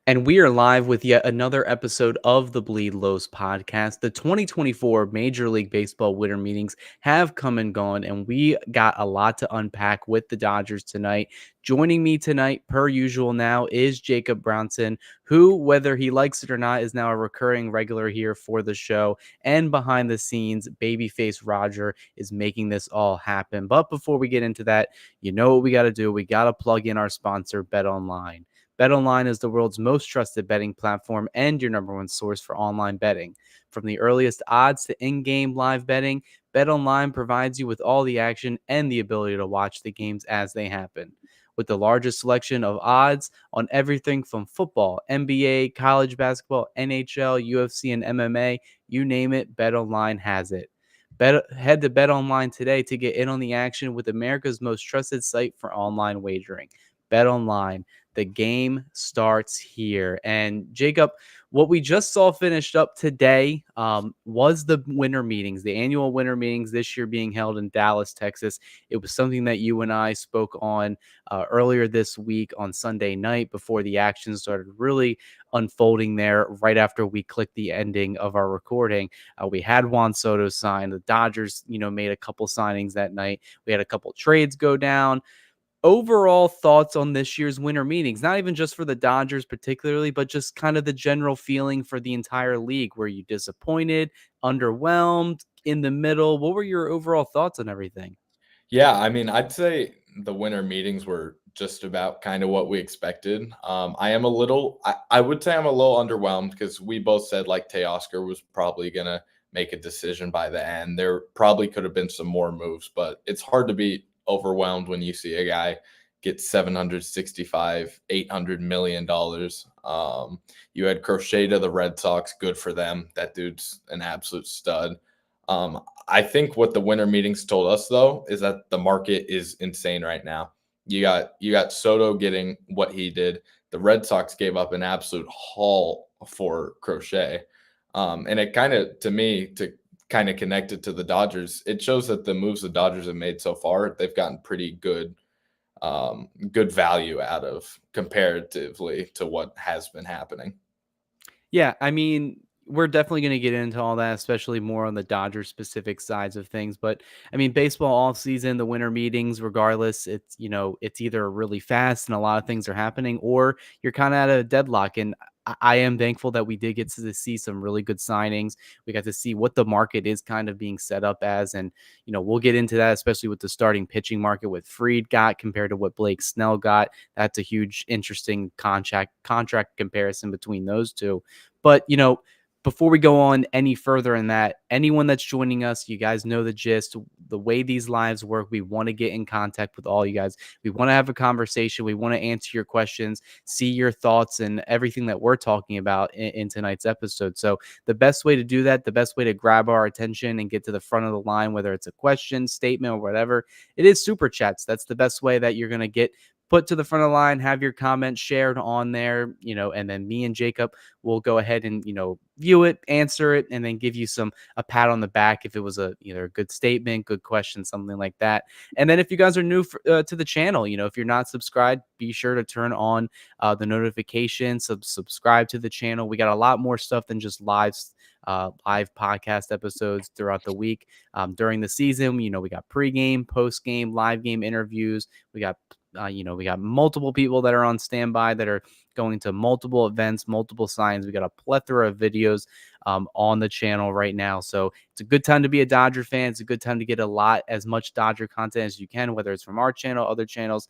And we are live with yet another episode of the Bleed Lows podcast. The 2024 Major League Baseball winter meetings have come and gone, and we got a lot to unpack with the Dodgers tonight. Joining me tonight, per usual now, is Jacob Brownson, who, whether he likes it or not, is now a recurring regular here for the show. And behind the scenes, Babyface Roger is making this all happen. But before we get into that, you know what we got to do. We got to plug in our sponsor, Bet Online. BetOnline is the world's most trusted betting platform and your number one source for online betting. From the earliest odds to in-game live betting, BetOnline provides you with all the action and the ability to watch the games as they happen. With the largest selection of odds on everything from football, NBA, college basketball, NHL, UFC, and MMA, you name it, BetOnline has it. Head to BetOnline today to get in on the action with America's most trusted site for online wagering. BetOnline. The game starts here. And Jacob, what we just saw finished up today was the winter meetings, the annual winter meetings this year being held in Dallas, Texas. It was something that you and I spoke on earlier this week on Sunday night before the action started really unfolding there right after we clicked the ending of our recording. We had Juan Soto signed. The Dodgers, made a couple signings that night. We had a couple trades go down. Overall thoughts on this year's winter meetings, not even just for the Dodgers particularly, but just kind of the general feeling for the entire league. Were you disappointed, underwhelmed, in the middle? What were your overall thoughts on everything? Yeah, I mean, I'd say the winter meetings were just about kind of what we expected. I would say I'm a little underwhelmed because we both said like Teoscar was probably going to make a decision by the end. There probably could have been some more moves, but it's hard to be overwhelmed when you see a guy get 765, $800 million. You had Crochet to the Red Sox, good for them. That dude's an absolute stud. I think what the winter meetings told us though is that the market is insane right now. You got Soto getting what he did. The Red Sox gave up an absolute haul for Crochet. And it kind of, to me, to kind of connect it to the Dodgers, it shows that the moves the Dodgers have made so far, they've gotten pretty good value out of comparatively to what has been happening. Yeah, I mean, we're definitely going to get into all that, especially more on the Dodgers specific sides of things. But I mean, baseball all season, the winter meetings, regardless, it's either really fast and a lot of things are happening, or you're kind of at a deadlock. And I am thankful that we did get to see some really good signings. We got to see what the market is kind of being set up as. And, we'll get into that, especially with the starting pitching market, what Fried got compared to what Blake Snell got. That's a huge, interesting contract comparison between those two. But, before we go on any further in that, anyone that's joining us, you guys know the gist. The way these lives work, we want to get in contact with all you guys. We want to have a conversation. We want to answer your questions, see your thoughts, and everything that we're talking about in tonight's episode. So the best way to do that, the best way to grab our attention and get to the front of the line, whether it's a question, statement, or whatever, it is super chats. That's the best way that you're going to get put to the front of the line, have your comments shared on there, and then me and Jacob will go ahead and, view it, answer it, and then give you a pat on the back if it was either a good statement, good question, something like that. And then if you guys are new to the channel, if you're not subscribed, be sure to turn on the notifications, subscribe to the channel. We got a lot more stuff than just live podcast episodes throughout the week. During the season, we got pregame, postgame, live game interviews. We got we got multiple people that are on standby that are going to multiple events, multiple signs. We got a plethora of videos on the channel right now. So it's a good time to be a Dodger fan. It's a good time to get as much Dodger content as you can, whether it's from our channel, other channels.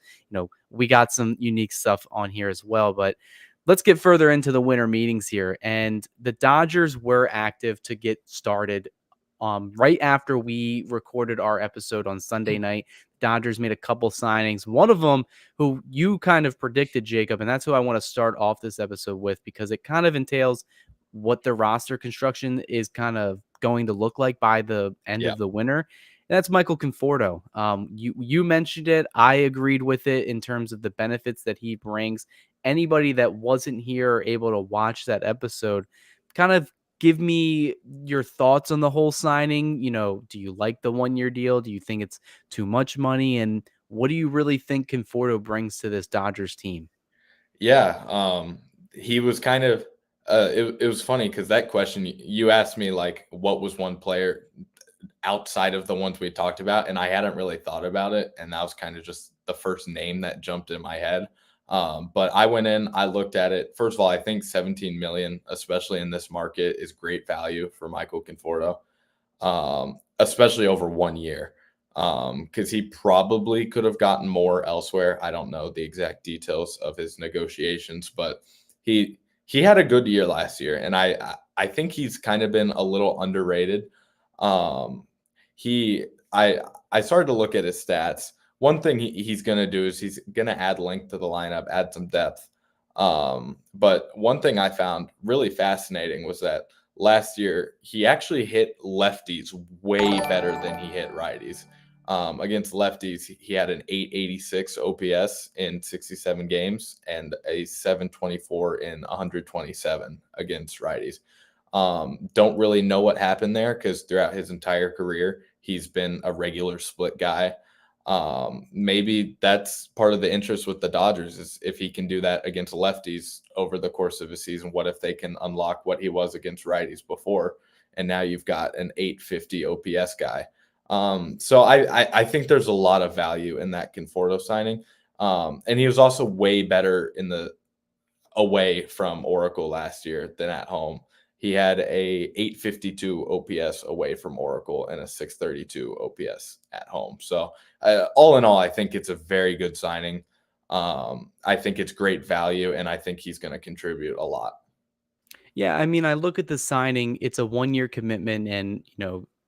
We got some unique stuff on here as well. But let's get further into the winter meetings here. And the Dodgers were active to get started right after we recorded our episode on Sunday night. Dodgers made a couple signings. One of them who you kind of predicted, Jacob, and that's who I want to start off this episode with because it kind of entails what the roster construction is kind of going to look like by the end Yeah. of the winter. And that's Michael Conforto. You mentioned it. I agreed with it in terms of the benefits that he brings. Anybody that wasn't here or able to watch that episode, kind of give me your thoughts on the whole signing. Do you like the 1-year deal? Do you think it's too much money? And what do you really think Conforto brings to this Dodgers team? Yeah. he was kind of it was funny because that question you asked me, like, what was one player outside of the ones we talked about, and I hadn't really thought about it, and that was kind of just the first name that jumped in my head. But I went in, I looked at it. First of all, I think 17 million, especially in this market, is great value for Michael Conforto, especially over 1 year. Because he probably could have gotten more elsewhere. I don't know the exact details of his negotiations, but he had a good year last year, and I think he's kind of been a little underrated. Um, he I started to look at his stats. One thing he's going to do is he's going to add length to the lineup, add some depth. But one thing I found really fascinating was that last year he actually hit lefties way better than he hit righties. Against lefties, he had an 886 OPS in 67 games and a 724 in 127 against righties. Don't really know what happened there because throughout his entire career, he's been a regular split guy. Maybe that's part of the interest with the Dodgers is if he can do that against lefties over the course of a season. What if they can unlock what he was against righties before? And now you've got an 850 OPS guy. So I think there's a lot of value in that Conforto signing. And he was also way better in the away from Oracle last year than at home. He had a 852 OPS away from Oracle and a 632 OPS at home. So all in all, I think it's a very good signing. I think it's great value, and I think he's going to contribute a lot. Yeah, I mean, I look at the signing, it's a 1-year commitment and,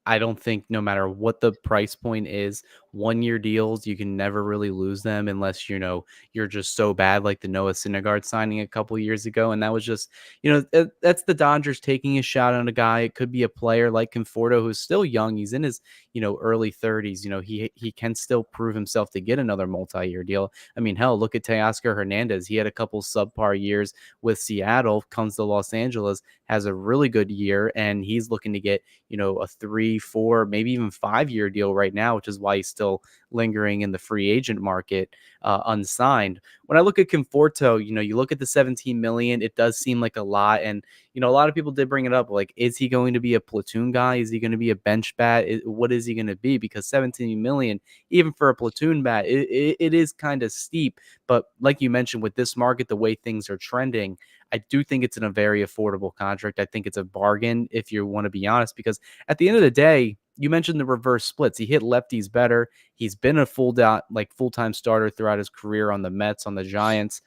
I don't think no matter what the price point is, 1-year deals, you can never really lose them unless, you're just so bad like the Noah Syndergaard signing a couple years ago. And that was just, that's the Dodgers taking a shot on a guy. It could be a player like Conforto who's still young. He's in his, early 30s. He can still prove himself to get another multi-year deal. I mean, hell, look at Teoscar Hernandez. He had a couple subpar years with Seattle, comes to Los Angeles, has a really good year, and he's looking to get, a 3, 4, maybe even 5-year deal right now, which is why he's still lingering in the free agent market unsigned. When I look at Conforto, you look at the 17 million, it does seem like a lot. And, a lot of people did bring it up. Like, is he going to be a platoon guy? Is he going to be a bench bat? What is he going to be? Because 17 million, even for a platoon bat, it is kind of steep. But like you mentioned, with this market, the way things are trending, I do think it's in a very affordable contract. I think it's a bargain if you want to be honest, because at the end of the day, you mentioned the reverse splits. He hit lefties better. He's been a full-time starter throughout his career on the Mets, on the Giants.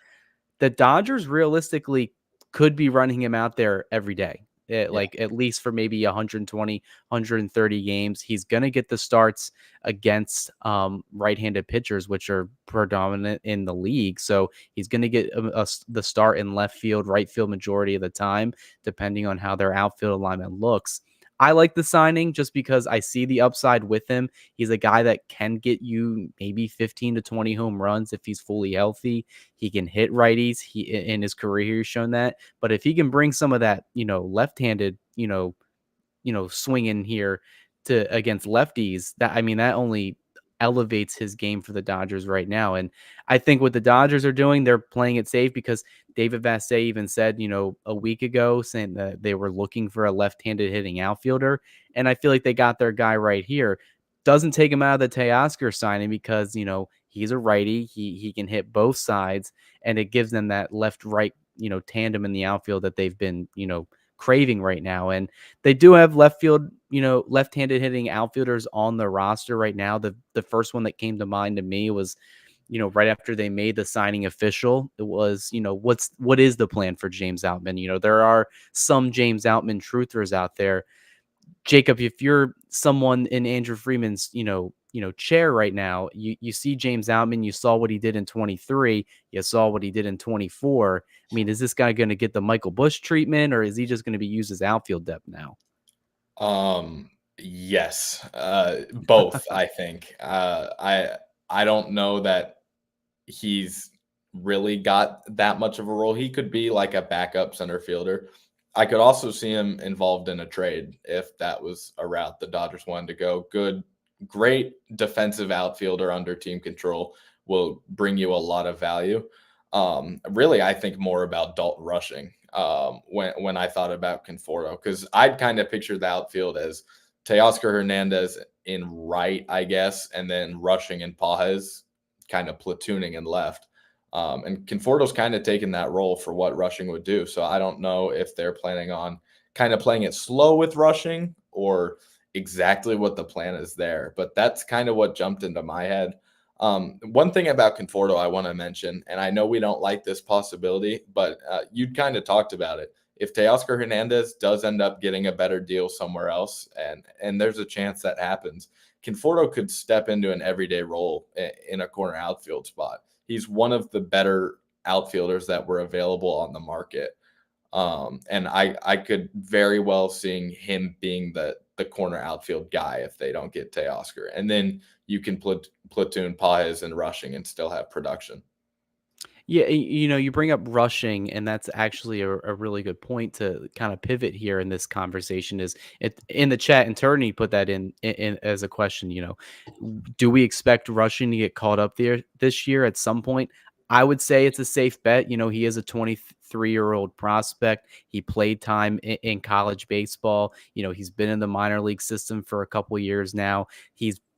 The Dodgers realistically could be running him out there every day. Yeah. Like at least for maybe 120, 130 games. He's going to get the starts against right-handed pitchers, which are predominant in the league. So he's going to get the start in left field, right field majority of the time, depending on how their outfield alignment looks. I like the signing just because I see the upside with him. He's a guy that can get you maybe 15 to 20 home runs if he's fully healthy. He can hit righties. He in his career he's shown that. But if he can bring some of that, left-handed, swing in here to against lefties, that I mean that only elevates his game for the Dodgers right now. And I think what the Dodgers are doing, they're playing it safe because David Vassay even said, a week ago saying that they were looking for a left-handed hitting outfielder. And I feel like they got their guy right here. Doesn't take him out of the Teoscar signing because, he's a righty. He can hit both sides, and it gives them that left-right, tandem in the outfield that they've been, craving right now. And they do have left field, left-handed hitting outfielders on the roster right now. The first one that came to mind to me was, right after they made the signing official, it was, what is the plan for James Outman? There are some James Outman truthers out there. Jacob, if you're someone in Andrew Freeman's, chair right now, you see James Outman, you saw what he did in 23, you saw what he did in 24. I mean, is this guy going to get the Michael Busch treatment, or is he just going to be used as outfield depth now? Yes, both, I think. I don't know that he's really got that much of a role. He could be like a backup center fielder. I could also see him involved in a trade if that was a route the Dodgers wanted to go. Great defensive outfielder under team control will bring you a lot of value. Really, I think more about Dalton Rushing when I thought about Conforto, because I'd kind of picture the outfield as Teoscar Hernandez in right, I guess, and then Rushing and Pages kind of platooning in left. And Conforto's kind of taken that role for what Rushing would do. So I don't know if they're planning on kind of playing it slow with Rushing or exactly what the plan is there. But that's kind of what jumped into my head. One thing about Conforto I want to mention, and I know we don't like this possibility, but you'd kind of talked about it. If Teoscar Hernandez does end up getting a better deal somewhere else, and there's a chance that happens, Conforto could step into an everyday role in a corner outfield spot. He's one of the better outfielders that were available on the market. And I could very well seeing him being the corner outfield guy if they don't get Teoscar. And then you can platoon Pages and Rushing and still have production. Yeah, you bring up Rushing, and that's actually a really good point to kind of pivot here in this conversation. Is it in the chat? And Turney put that in as a question. Do we expect Rushing to get caught up there this year at some point? I would say it's a safe bet. He is a 23-year-old prospect. He played time in college baseball. He's been in the minor league system for a couple years now.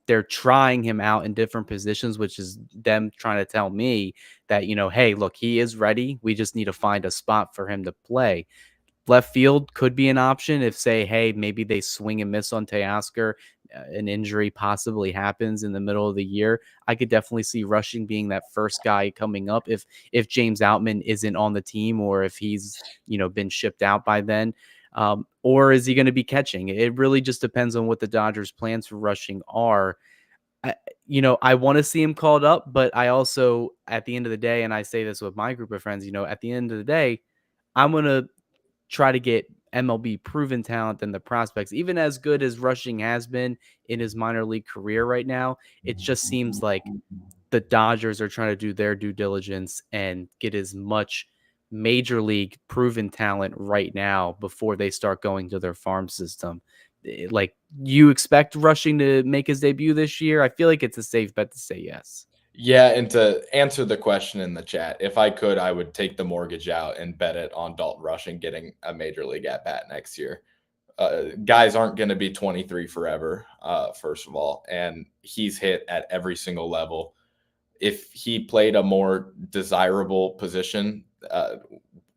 They're trying him out in different positions, which is them trying to tell me that, hey, look, he is ready. We just need to find a spot for him to play. Left field could be an option if, say, hey, maybe they swing and miss on Teoscar, an injury possibly happens in the middle of the year. I could definitely see Rushing being that first guy coming up if James Outman isn't on the team, or if he's been shipped out by then. Or is he going to be catching? It really just depends on what the Dodgers' plans for Rushing are. I want to see him called up, but I also, at the end of the day, and I say this with my group of friends, at the end of the day, I'm going to try to get MLB proven talent than the prospects. Even as good as Rushing has been in his minor league career right now, it just seems like the Dodgers are trying to do their due diligence and get as much major league proven talent right now before they start going to their farm system. Like, you expect Rushing to make his debut this year? I feel like it's a safe bet to say yes. Yeah, and to answer the question in the chat, if I could, I would take the mortgage out and bet it on Dalton Rushing getting a major league at bat next year. Guys aren't going to be 23 forever, first of all, and he's hit at every single level. If he played a more desirable position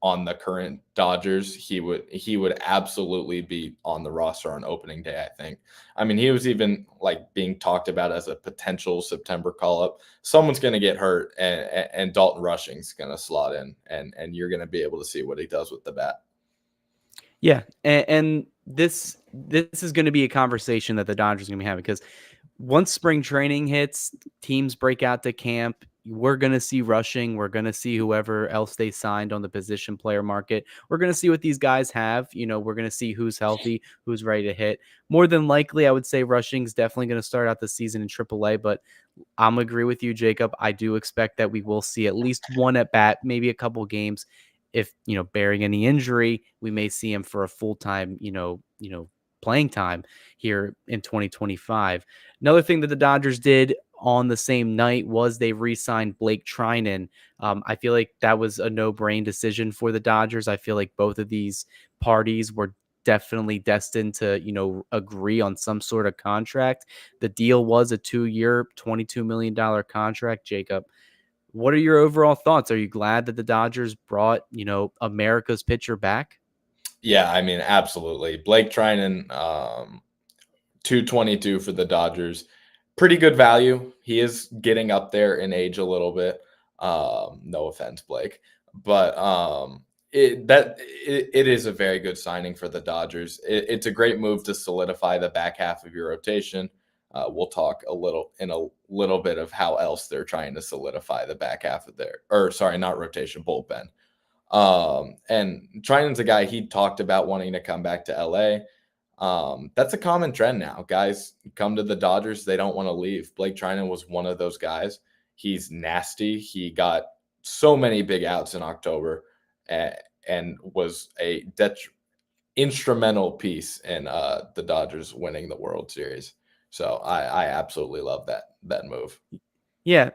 on the current Dodgers, he would absolutely be on the roster on opening day, I think. I mean, he was even like being talked about as a potential September call up. Someone's going to get hurt, and Dalton Rushing's going to slot in, and you're going to be able to see what he does with the bat. Yeah, and this is going to be a conversation that the Dodgers are going to be having, because once spring training hits, teams break out to camp. We're going to see Rushing. We're going to see whoever else they signed on the position player market. We're going to see what these guys have. We're going to see who's healthy, who's ready to hit. More than likely, I would say Rushing's definitely going to start out the season in AAA, but I'm agree with you, Jacob. I do expect that we will see at least one at bat, maybe a couple games. If, bearing any injury, we may see him for a full-time, playing time here in 2025. Another thing that the Dodgers did on the same night was they re-signed Blake Treinen. I feel like that was a no-brain decision for the Dodgers. I feel like both of these parties were definitely destined to, agree on some sort of contract. The deal was a 2-year, $22 million contract. Jacob, what are your overall thoughts? Are you glad that the Dodgers brought, America's pitcher back? Yeah, I mean, absolutely. Blake Treinen, 222 for the Dodgers. Pretty good value. He is getting up there in age a little bit. No offense, Blake, but it is a very good signing for the Dodgers. It's a great move to solidify the back half of your rotation. We'll talk a little bit of how else they're trying to solidify the back half of not rotation, bullpen. And Treinen's a guy he talked about wanting to come back to LA. That's a common trend now. Guys come to the Dodgers, they don't want to leave. Blake Treinen was one of those guys. He's nasty. He got so many big outs in October and was a instrumental piece in the Dodgers winning the World Series. So I absolutely love that move. Yeah,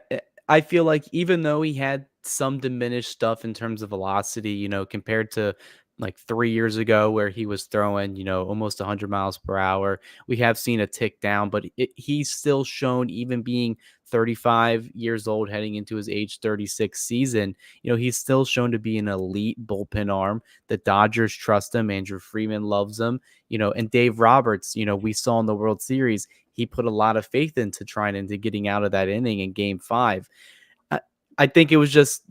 I feel like even though he had some diminished stuff in terms of velocity, compared to like 3 years ago where he was throwing, almost 100 miles per hour, we have seen a tick down, but he's still shown, even being 35 years old, heading into his age 36 season, he's still shown to be an elite bullpen arm. The Dodgers trust him. Andrew Freeman loves him, and Dave Roberts, we saw in the World Series, he put a lot of faith into Treinen to getting out of that inning in Game 5. I, I think it was just,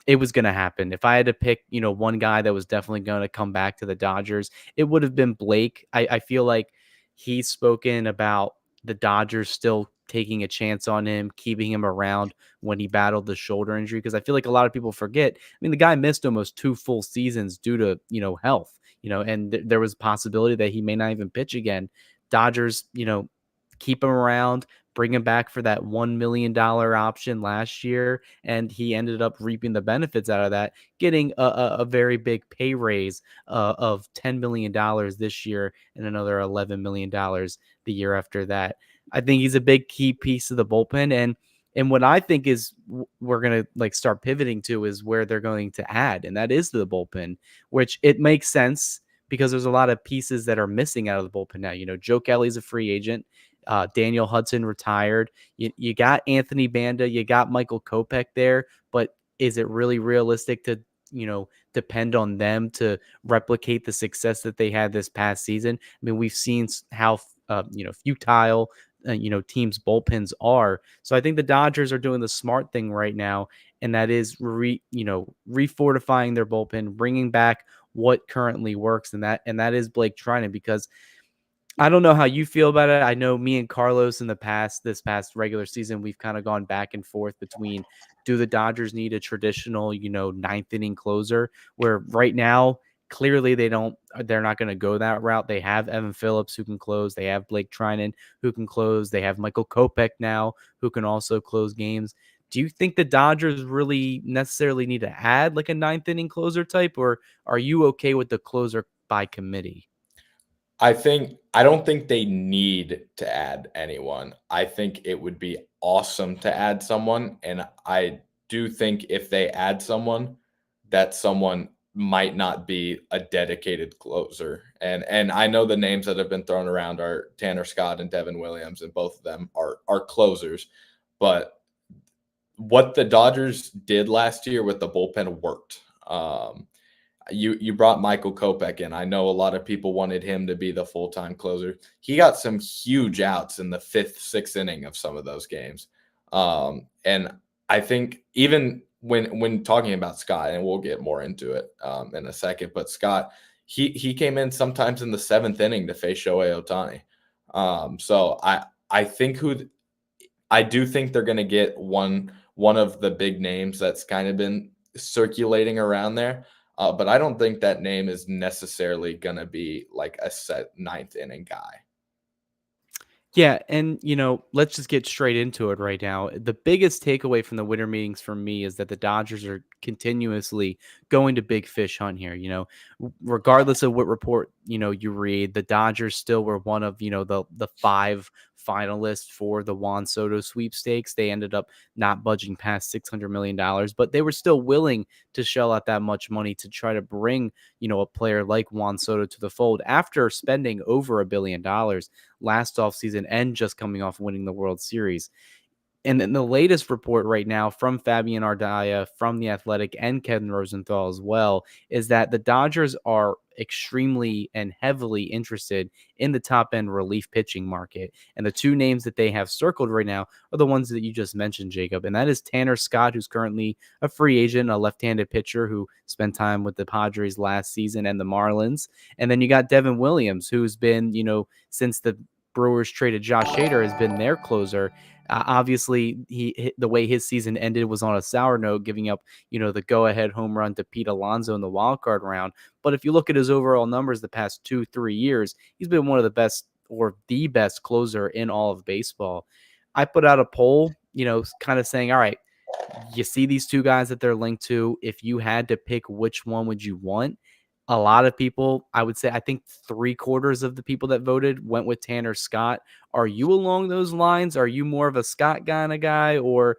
it was going to happen. If I had to pick, one guy that was definitely going to come back to the Dodgers, it would have been Blake. I feel like he's spoken about the Dodgers still taking a chance on him, keeping him around when he battled the shoulder injury. Because I feel like a lot of people forget. I mean, the guy missed almost 2 full seasons due to, health, and there was a possibility that he may not even pitch again. Dodgers, keep him around, bring him back for that $1 million option last year. And he ended up reaping the benefits out of that, getting a very big pay raise of $10 million this year and another $11 million the year after that. I think he's a big key piece of the bullpen. And what I think is we're going to like start pivoting to is where they're going to add, and that is to the bullpen, which it makes sense because there's a lot of pieces that are missing out of the bullpen now. Joe Kelly's a free agent. Daniel Hudson retired. You got Anthony Banda, you got Michael Kopech there, but is it really realistic to, depend on them to replicate the success that they had this past season? I mean, we've seen how, futile, teams' bullpens are. So I think the Dodgers are doing the smart thing right now, and that is refortifying their bullpen, bringing back what currently works, and that is Blake Treinen. Because I don't know how you feel about it. I know me and Carlos in this past regular season, we've kind of gone back and forth between, do the Dodgers need a traditional, ninth inning closer, where right now, clearly they're not going to go that route. They have Evan Phillips who can close. They have Blake Treinen who can close. They have Michael Kopech now who can also close games. Do you think the Dodgers really necessarily need to add like a ninth inning closer type, or are you okay with the closer by committee? I don't think they need to add anyone. I think it would be awesome to add someone, and I do think if they add someone, that someone might not be a dedicated closer. And I know the names that have been thrown around are Tanner Scott and Devin Williams, and both of them are closers. But what the Dodgers did last year with the bullpen worked. You brought Michael Kopech in. I know a lot of people wanted him to be the full-time closer. He got some huge outs in the fifth, sixth inning of some of those games. And I think even when talking about Scott, and we'll get more into it in a second, but Scott, he came in sometimes in the seventh inning to face Shohei Ohtani. So I do think they're going to get one of the big names that's kind of been circulating around there. But I don't think that name is necessarily going to be like a set ninth inning guy. Yeah, and let's just get straight into it right now. The biggest takeaway from the winter meetings for me is that the Dodgers are continuously going to big fish hunt here. Regardless of what report you read, the Dodgers still were one of the 5 finalists for the Juan Soto sweepstakes. They ended up not budging past $600 million, but they were still willing to shell out that much money to try to bring a player like Juan Soto to the fold after spending over $1 billion last offseason and just coming off winning the World Series. And then the latest report right now from Fabian Ardaya, from The Athletic, and Kevin Rosenthal as well, is that the Dodgers are extremely and heavily interested in the top-end relief pitching market. And the 2 names that they have circled right now are the ones that you just mentioned, Jacob. And that is Tanner Scott, who's currently a free agent, a left-handed pitcher who spent time with the Padres last season and the Marlins. And then you got Devin Williams, who's been, since the Brewers traded Josh Hader, has been their closer. Obviously, the way his season ended was on a sour note, giving up, the go-ahead home run to Pete Alonso in the wild card round. But if you look at his overall numbers the past 2-3 years, he's been one of the best or the best closer in all of baseball. I put out a poll, kind of saying, all right, you see these 2 guys that they're linked to. If you had to pick, which one would you want? A lot of people, I would say, I think 3/4 of the people that voted went with Tanner Scott. Are you along those lines? Are you more of a Scott kind of guy, or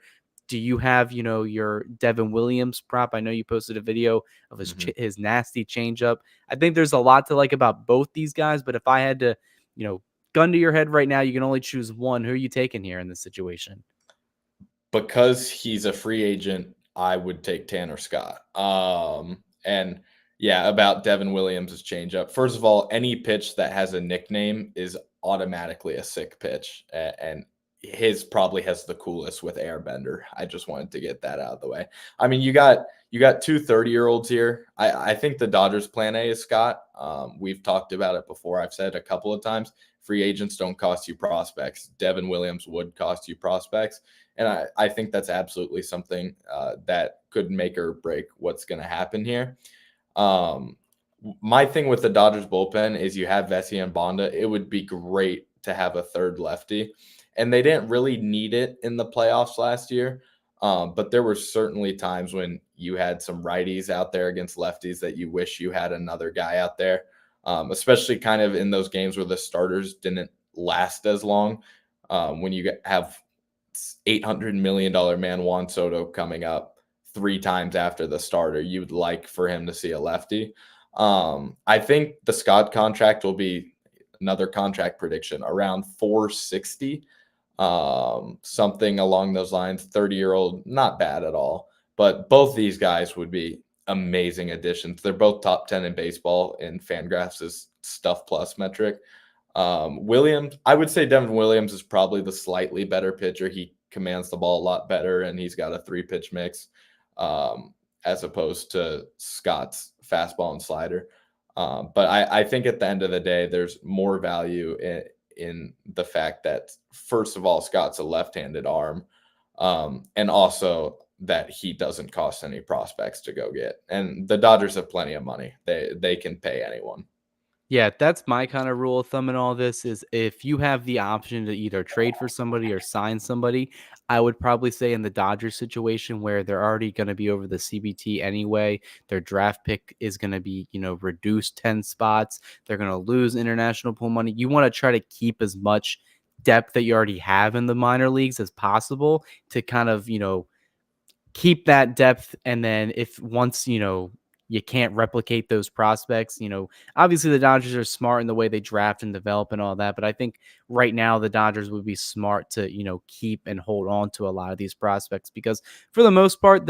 Do you have, your Devin Williams prop? I know you posted a video of Mhm. his nasty changeup. I think there's a lot to like about both these guys, but if I had to, gun to your head right now, you can only choose one. Who are you taking here in this situation? Because he's a free agent, I would take Tanner Scott. And yeah, about Devin Williams' changeup. First of all, any pitch that has a nickname is automatically a sick pitch, and his probably has the coolest with Airbender. I just wanted to get that out of the way. I mean, you got two 30-year-olds here. I think the Dodgers' plan A is Scott. We've talked about it before. I've said a couple of times. Free agents don't cost you prospects. Devin Williams would cost you prospects. And I think that's absolutely something that could make or break what's going to happen here. Um, my thing with the Dodgers bullpen is you have Vesey and Bonda. It would be great to have a third lefty. And they didn't really need it in the playoffs last year. But there were certainly times when you had some righties out there against lefties that you wish you had another guy out there, especially kind of in those games where the starters didn't last as long. When you have $800 million man Juan Soto coming up 3 times after the starter, you would like for him to see a lefty. I think the Scott contract will be another contract prediction around 460, something along those lines. 30-year-old, not bad at all. But both these guys would be amazing additions. They're both top 10 in baseball in Fangraphs' Stuff Plus metric. Williams, I would say Devin Williams is probably the slightly better pitcher. He commands the ball a lot better, and he's got a 3-pitch mix, as opposed to Scott's fastball and slider. But I think at the end of the day, there's more value in the fact that, first of all, Scott's a left-handed arm, and also that he doesn't cost any prospects to go get. And the Dodgers have plenty of money. They can pay anyone. Yeah, that's my kind of rule of thumb in all this is if you have the option to either trade for somebody or sign somebody, I would probably say in the Dodgers situation where they're already going to be over the CBT anyway, their draft pick is going to be, reduced 10 spots. They're going to lose international pool money. You want to try to keep as much depth that you already have in the minor leagues as possible to kind of, keep that depth. And then if once, you can't replicate those prospects, obviously the Dodgers are smart in the way they draft and develop and all that. But I think right now the Dodgers would be smart to, keep and hold on to a lot of these prospects because for the most part,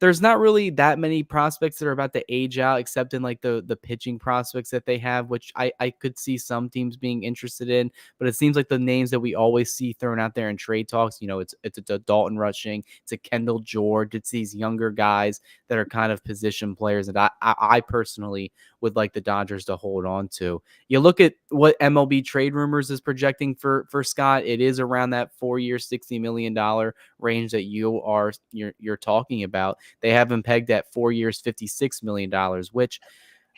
there's not really that many prospects that are about to age out, except in like the pitching prospects that they have, which I could see some teams being interested in. But it seems like the names that we always see thrown out there in trade talks, it's a Dalton Rushing, it's a Kendall George, it's these younger guys that are kind of position players, and I personally would like the Dodgers to hold on to. You look at what MLB Trade Rumors is projecting for Scott; it is around that 4-year, $60 million range that you're talking about. They have him pegged at 4 years, $56 million, which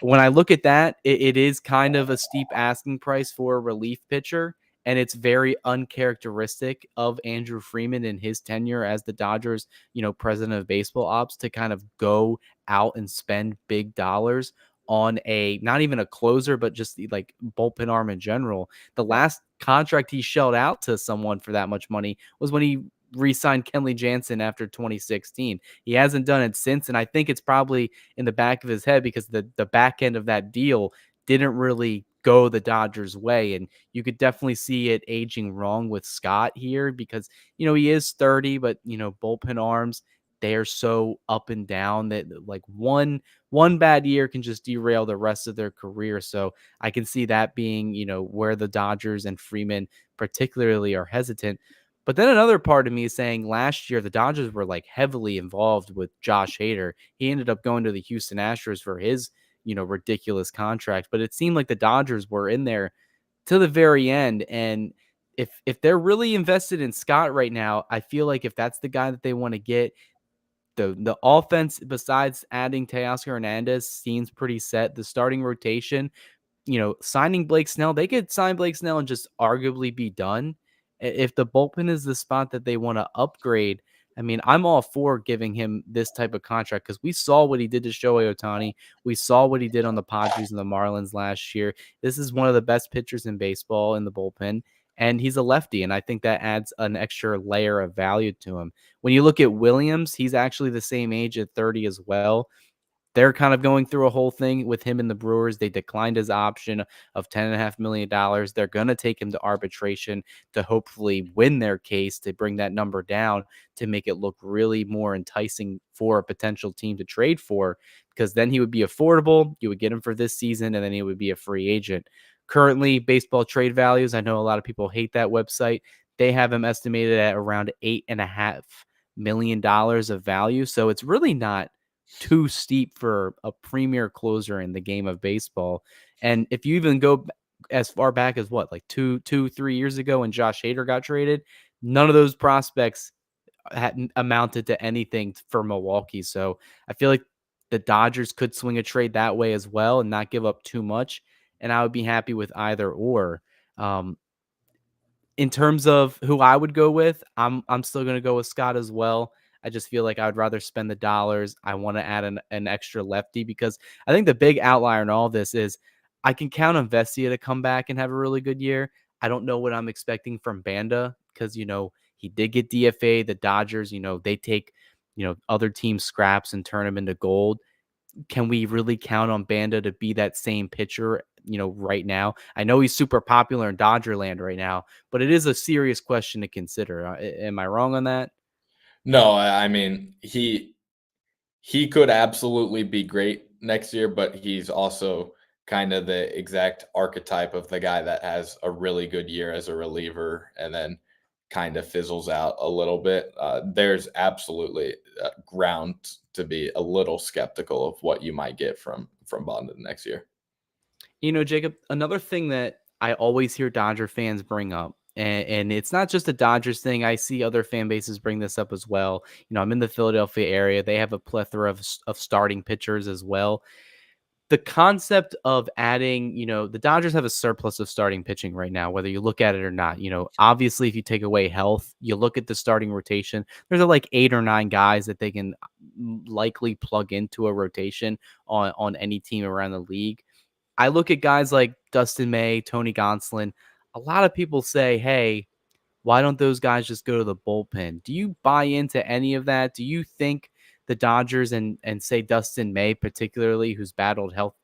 when I look at that, it is kind of a steep asking price for a relief pitcher. And it's very uncharacteristic of Andrew Freeman in his tenure as the Dodgers, president of baseball ops to kind of go out and spend big dollars on a not even a closer, but just the like bullpen arm in general. The last contract he shelled out to someone for that much money was when he re-signed Kenley Jansen after 2016. He hasn't done it since, and I think it's probably in the back of his head because the back end of that deal didn't really go the Dodgers' way, and you could definitely see it aging wrong with Scott here because he is 30, but bullpen arms they are so up and down that like one bad year can just derail the rest of their career. So I can see that being where the Dodgers and Freeman particularly are hesitant. But then another part of me is saying last year the Dodgers were like heavily involved with Josh Hader. He ended up going to the Houston Astros for his, ridiculous contract. But it seemed like the Dodgers were in there to the very end. And if they're really invested in Scott right now, I feel like if that's the guy that they want to get, the offense besides adding Teoscar Hernandez seems pretty set. The starting rotation signing Blake Snell, they could sign Blake Snell and just arguably be done. If the bullpen is the spot that they want to upgrade, I mean, I'm all for giving him this type of contract because we saw what he did to Shohei Ohtani. We saw what he did on the Padres and the Marlins last year. This is one of the best pitchers in baseball in the bullpen. and he's a lefty, and I think that adds an extra layer of value to him. When you look at Williams, he's actually the same age at 30 as well. They're kind of going through a whole thing with him and the Brewers. They declined his option of $10.5 million. They're going to take him to arbitration to hopefully win their case to bring that number down to make it look really more enticing for a potential team to trade for, because then he would be affordable. You would get him for this season, and then he would be a free agent. Currently, baseball trade values, I know a lot of people hate that website. They have him estimated at around $8.5 million of value. So it's really not too steep for a premier closer in the game of baseball. And if you even go as far back as what, like 3 years ago when Josh Hader got traded, none of those prospects hadn't amounted to anything for Milwaukee. So I feel like the Dodgers could swing a trade that way as well and not give up too much. And I would be happy with either or. Um, in terms of who I would go with, I'm still gonna go with Scott as well. I just feel like I would rather spend the dollars. I want to add an extra lefty because I think the big outlier in all this is I can count on Vestia to come back and have a really good year. I don't know what I'm expecting from Banda because he did get DFA. The Dodgers, they take other team scraps and turn them into gold. Can we really count on Banda to be that same pitcher, right now? I know he's super popular in Dodger land right now, but it is a serious question to consider. Am I wrong on that? No, I mean he could absolutely be great next year, but he's also kind of the exact archetype of the guy that has a really good year as a reliever and then kind of fizzles out a little bit. There's absolutely ground to be a little skeptical of what you might get from Bond next year. Jacob, another thing that I always hear Dodger fans bring up, and it's not just a Dodgers thing. I see other fan bases bring this up as well. I'm in the Philadelphia area. They have a plethora of starting pitchers as well. The concept of adding, the Dodgers have a surplus of starting pitching right now, whether you look at it or not. Obviously, if you take away health, you look at the starting rotation, there's like 8 or 9 guys that they can likely plug into a rotation on any team around the league. I look at guys like Dustin May, Tony Gonsolin. A lot of people say, hey, why don't those guys just go to the bullpen? Do you buy into any of that? Do you think the Dodgers and say Dustin May particularly, who's battled health,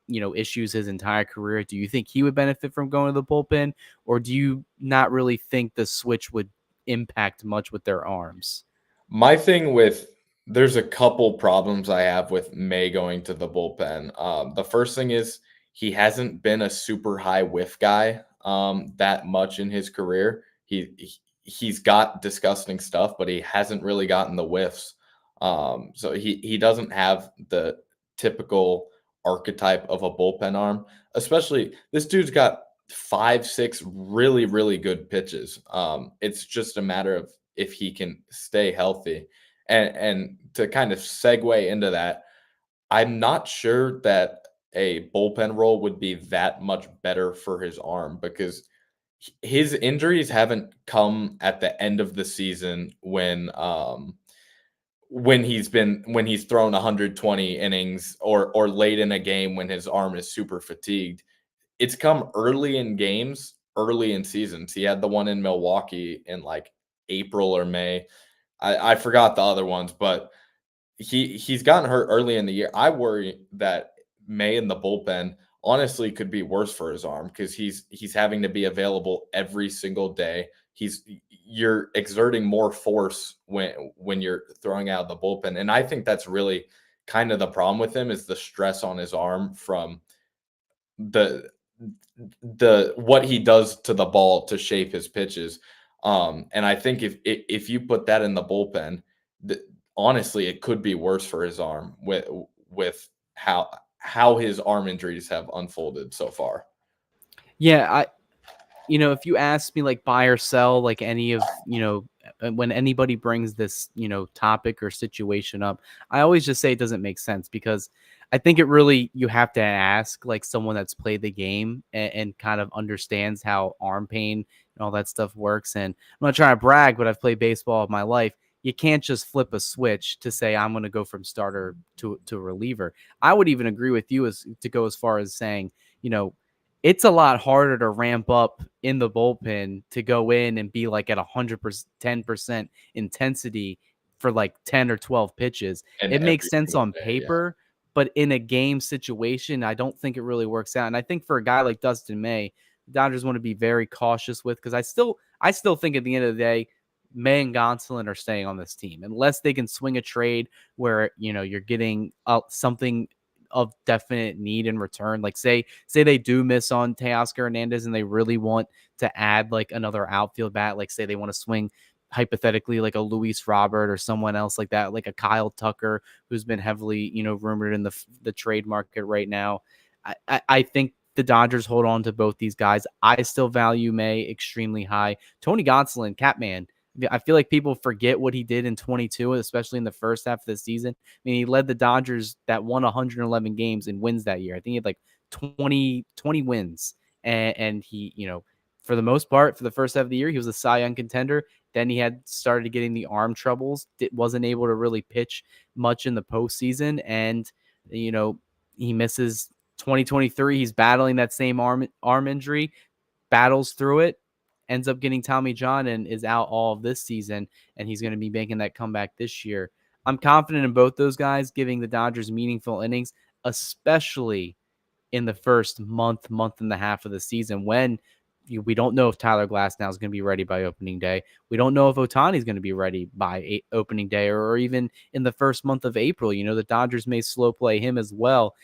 issues his entire career, do you think he would benefit from going to the bullpen, or do you not really think the switch would impact much with their arms? My thing with there's a couple problems I have with May going to the bullpen. The first thing is he hasn't been a super high whiff guy that much in his career. He's got disgusting stuff, but he hasn't really gotten the whiffs. So he doesn't have the typical archetype of a bullpen arm. Especially this dude's got 5, 6 really really good pitches. It's just a matter of if he can stay healthy. And to kind of segue into that, I'm not sure that a bullpen role would be that much better for his arm because his injuries haven't come at the end of the season when he's thrown 120 innings or late in a game when his arm is super fatigued. It's come early in games, early in seasons. He had the one in Milwaukee in like April or May. I forgot the other ones, but he's gotten hurt early in the year. I worry that May in the bullpen honestly could be worse for his arm because he's having to be available every single day. You're exerting more force when you're throwing out the bullpen, and I think that's really kind of the problem with him is the stress on his arm from the what he does to the ball to shape his pitches. And I think if you put that in the bullpen, honestly, it could be worse for his arm with how his arm injuries have unfolded so far. Yeah, if you ask me like buy or sell, like any of, when anybody brings this, topic or situation up, I always just say it doesn't make sense because I think it really, you have to ask like someone that's played the game and kind of understands how arm pain and all that stuff works. And I'm not trying to brag, but I've played baseball of my life. You can't just flip a switch to say, I'm going to go from starter to reliever. I would even agree with you as to go as far as saying, you know, it's a lot harder to ramp up in the bullpen to go in and be like at 100%, 10% intensity for like 10 or 12 pitches. And It makes every sense single on day, yeah. paper, but in a game situation, I don't think it really works out. And I think for a guy like Dustin May, the Dodgers want to be very cautious with, because I still think at the end of the day, May and Gonsolin are staying on this team unless they can swing a trade where you're getting something of definite need in return. Like say they do miss on Teoscar Hernandez and they really want to add like another outfield bat, like say they want to swing hypothetically like a Luis Robert or someone else like that, like a Kyle Tucker who's been heavily rumored in the trade market right now. I think the Dodgers hold on to both these guys. I still value May extremely high. Tony Gonsolin, Catman. I feel like people forget what he did in 22, especially in the first half of the season. I mean, he led the Dodgers that won 111 games and wins that year. I think he had like 20 wins. And he, for the most part, for the first half of the year, he was a Cy Young contender. Then he had started getting the arm troubles. Wasn't able to really pitch much in the postseason. And, he misses 2023. He's battling that same arm injury, battles through it, ends up getting Tommy John and is out all of this season, and he's going to be making that comeback this year. I'm confident in both those guys giving the Dodgers meaningful innings, especially in the first month and a half of the season when we don't know if Tyler Glasnow is going to be ready by opening day. We don't know if Ohtani is going to be ready by opening day or even in the first month of April. The Dodgers may slow play him as well.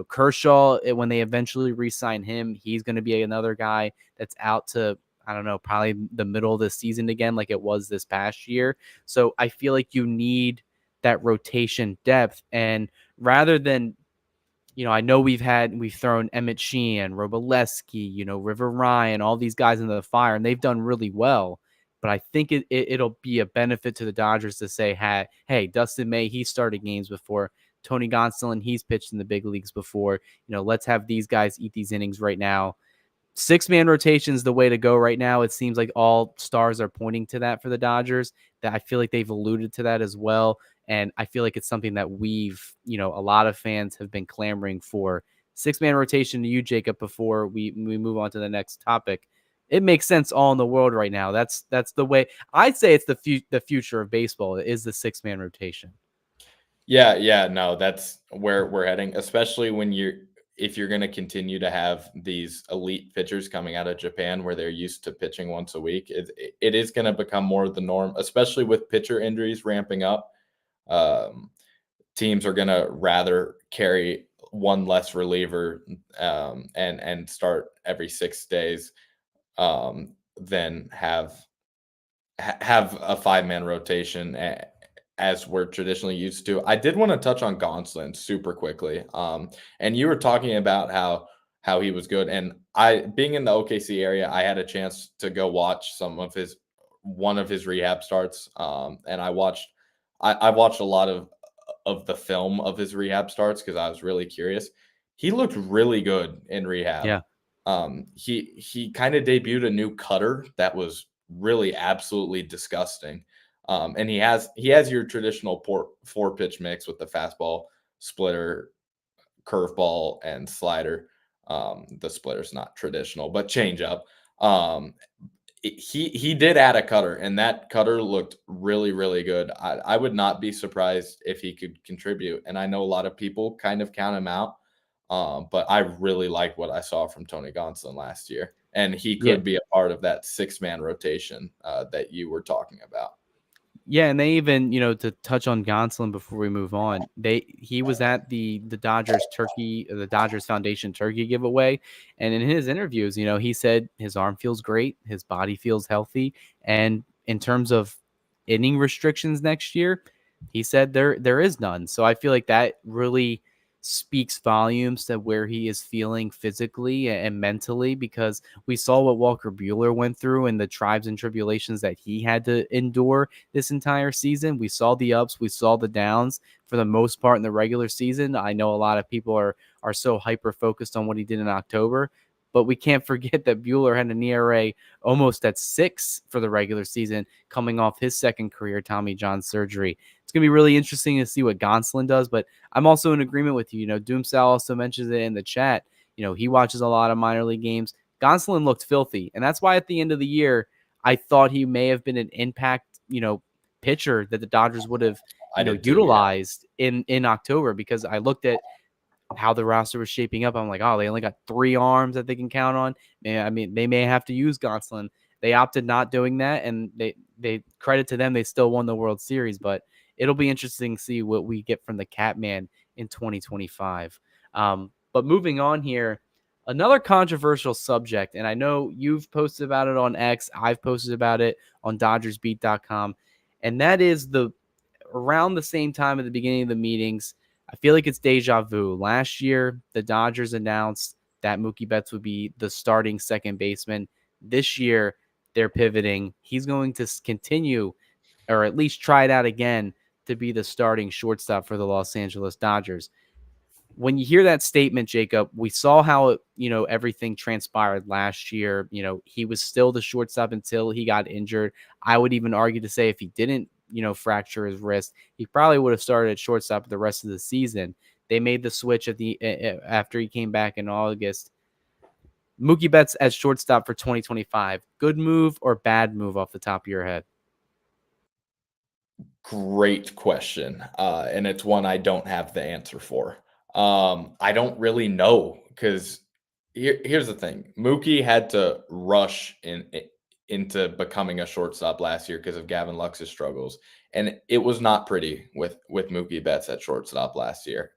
Kershaw, when they eventually re-sign him, he's going to be another guy that's out to, I don't know, probably the middle of the season again, like it was this past year. So I feel like you need that rotation depth. And rather than, I know we've thrown Emmett Sheehan, Robleski, River Ryan, all these guys into the fire, and they've done really well. But I think it'll be a benefit to the Dodgers to say, hey, Dustin May, he started games before. Tony Gonsolin, he's pitched in the big leagues before. Let's have these guys eat these innings right now. Six-man rotation is the way to go right now. It seems like all stars are pointing to that for the Dodgers. That I feel like they've alluded to that as well. And I feel like it's something that a lot of fans have been clamoring for. Six-man rotation to you, Jacob, before we move on to the next topic. It makes sense all in the world right now. That's the way. I'd say it's the future of baseball is the six-man rotation. Yeah, no, that's where we're heading, especially if you're going to continue to have these elite pitchers coming out of Japan where they're used to pitching once a week. It is going to become more the norm, especially with pitcher injuries ramping up. Teams are going to rather carry one less reliever and start every 6 days than have a five-man rotation as we're traditionally used to. I did want to touch on Gonsolin super quickly. And you were talking about how he was good. And I, being in the OKC area, I had a chance to go watch one of his rehab starts. And I watched a lot of the film of his rehab starts because I was really curious. He looked really good in rehab. Yeah. He kind of debuted a new cutter that was really absolutely disgusting. And he has your traditional four pitch mix with the fastball, splitter, curveball, and slider. The splitter's not traditional, but changeup. He did add a cutter, and that cutter looked really, really good. I would not be surprised if he could contribute. And I know a lot of people kind of count him out. But I really like what I saw from Tony Gonsolin last year, and he Yeah. could be a part of that six-man rotation that you were talking about. Yeah, and they even, to touch on Gonsolin before we move on, he was at the Dodgers Foundation turkey giveaway, and in his interviews, he said his arm feels great, his body feels healthy, and in terms of inning restrictions next year, he said there is none. So I feel like that really speaks volumes to where he is feeling physically and mentally, because we saw what Walker Buehler went through and the tribes and tribulations that he had to endure this entire season. We saw the ups, we saw the downs for the most part in the regular season. I know a lot of people are so hyper focused on what he did in October, but we can't forget that Buehler had an ERA almost at 6 for the regular season, coming off his second career Tommy John surgery. It's going to be really interesting to see what Gonsolin does, but I'm also in agreement with you. Doomsal also mentions it in the chat. He watches a lot of minor league games. Gonsolin looked filthy. And that's why at the end of the year, I thought he may have been an impact, pitcher that the Dodgers would have, I did too. Yeah. utilized in October, because I looked at how the roster was shaping up. I'm like, oh, they only got 3 arms that they can count on. I mean, they may have to use Gonsolin. They opted not doing that, and they credit to them, they still won the World Series. But it'll be interesting to see what we get from the Catman in 2025. But moving on here, another controversial subject, and I know you've posted about it on X, I've posted about it on DodgersBeat.com, and that is the around the same time at the beginning of the meetings. I feel like it's deja vu. Last year, the Dodgers announced that Mookie Betts would be the starting second baseman. This year, they're pivoting. He's going to continue, or at least try it out again, to be the starting shortstop for the Los Angeles Dodgers. When you hear that statement, Jacob, we saw how everything transpired last year. He was still the shortstop until he got injured. I would even argue to say if he didn't, fracture his wrist, he probably would have started at shortstop the rest of the season. They made the switch after he came back in August. Mookie Betts as shortstop for 2025. Good move or bad move off the top of your head? Great question. And it's one I don't have the answer for. I don't really know because here's the thing. Mookie had to rush into becoming a shortstop last year because of Gavin Lux's struggles. And it was not pretty with Mookie Betts at shortstop last year.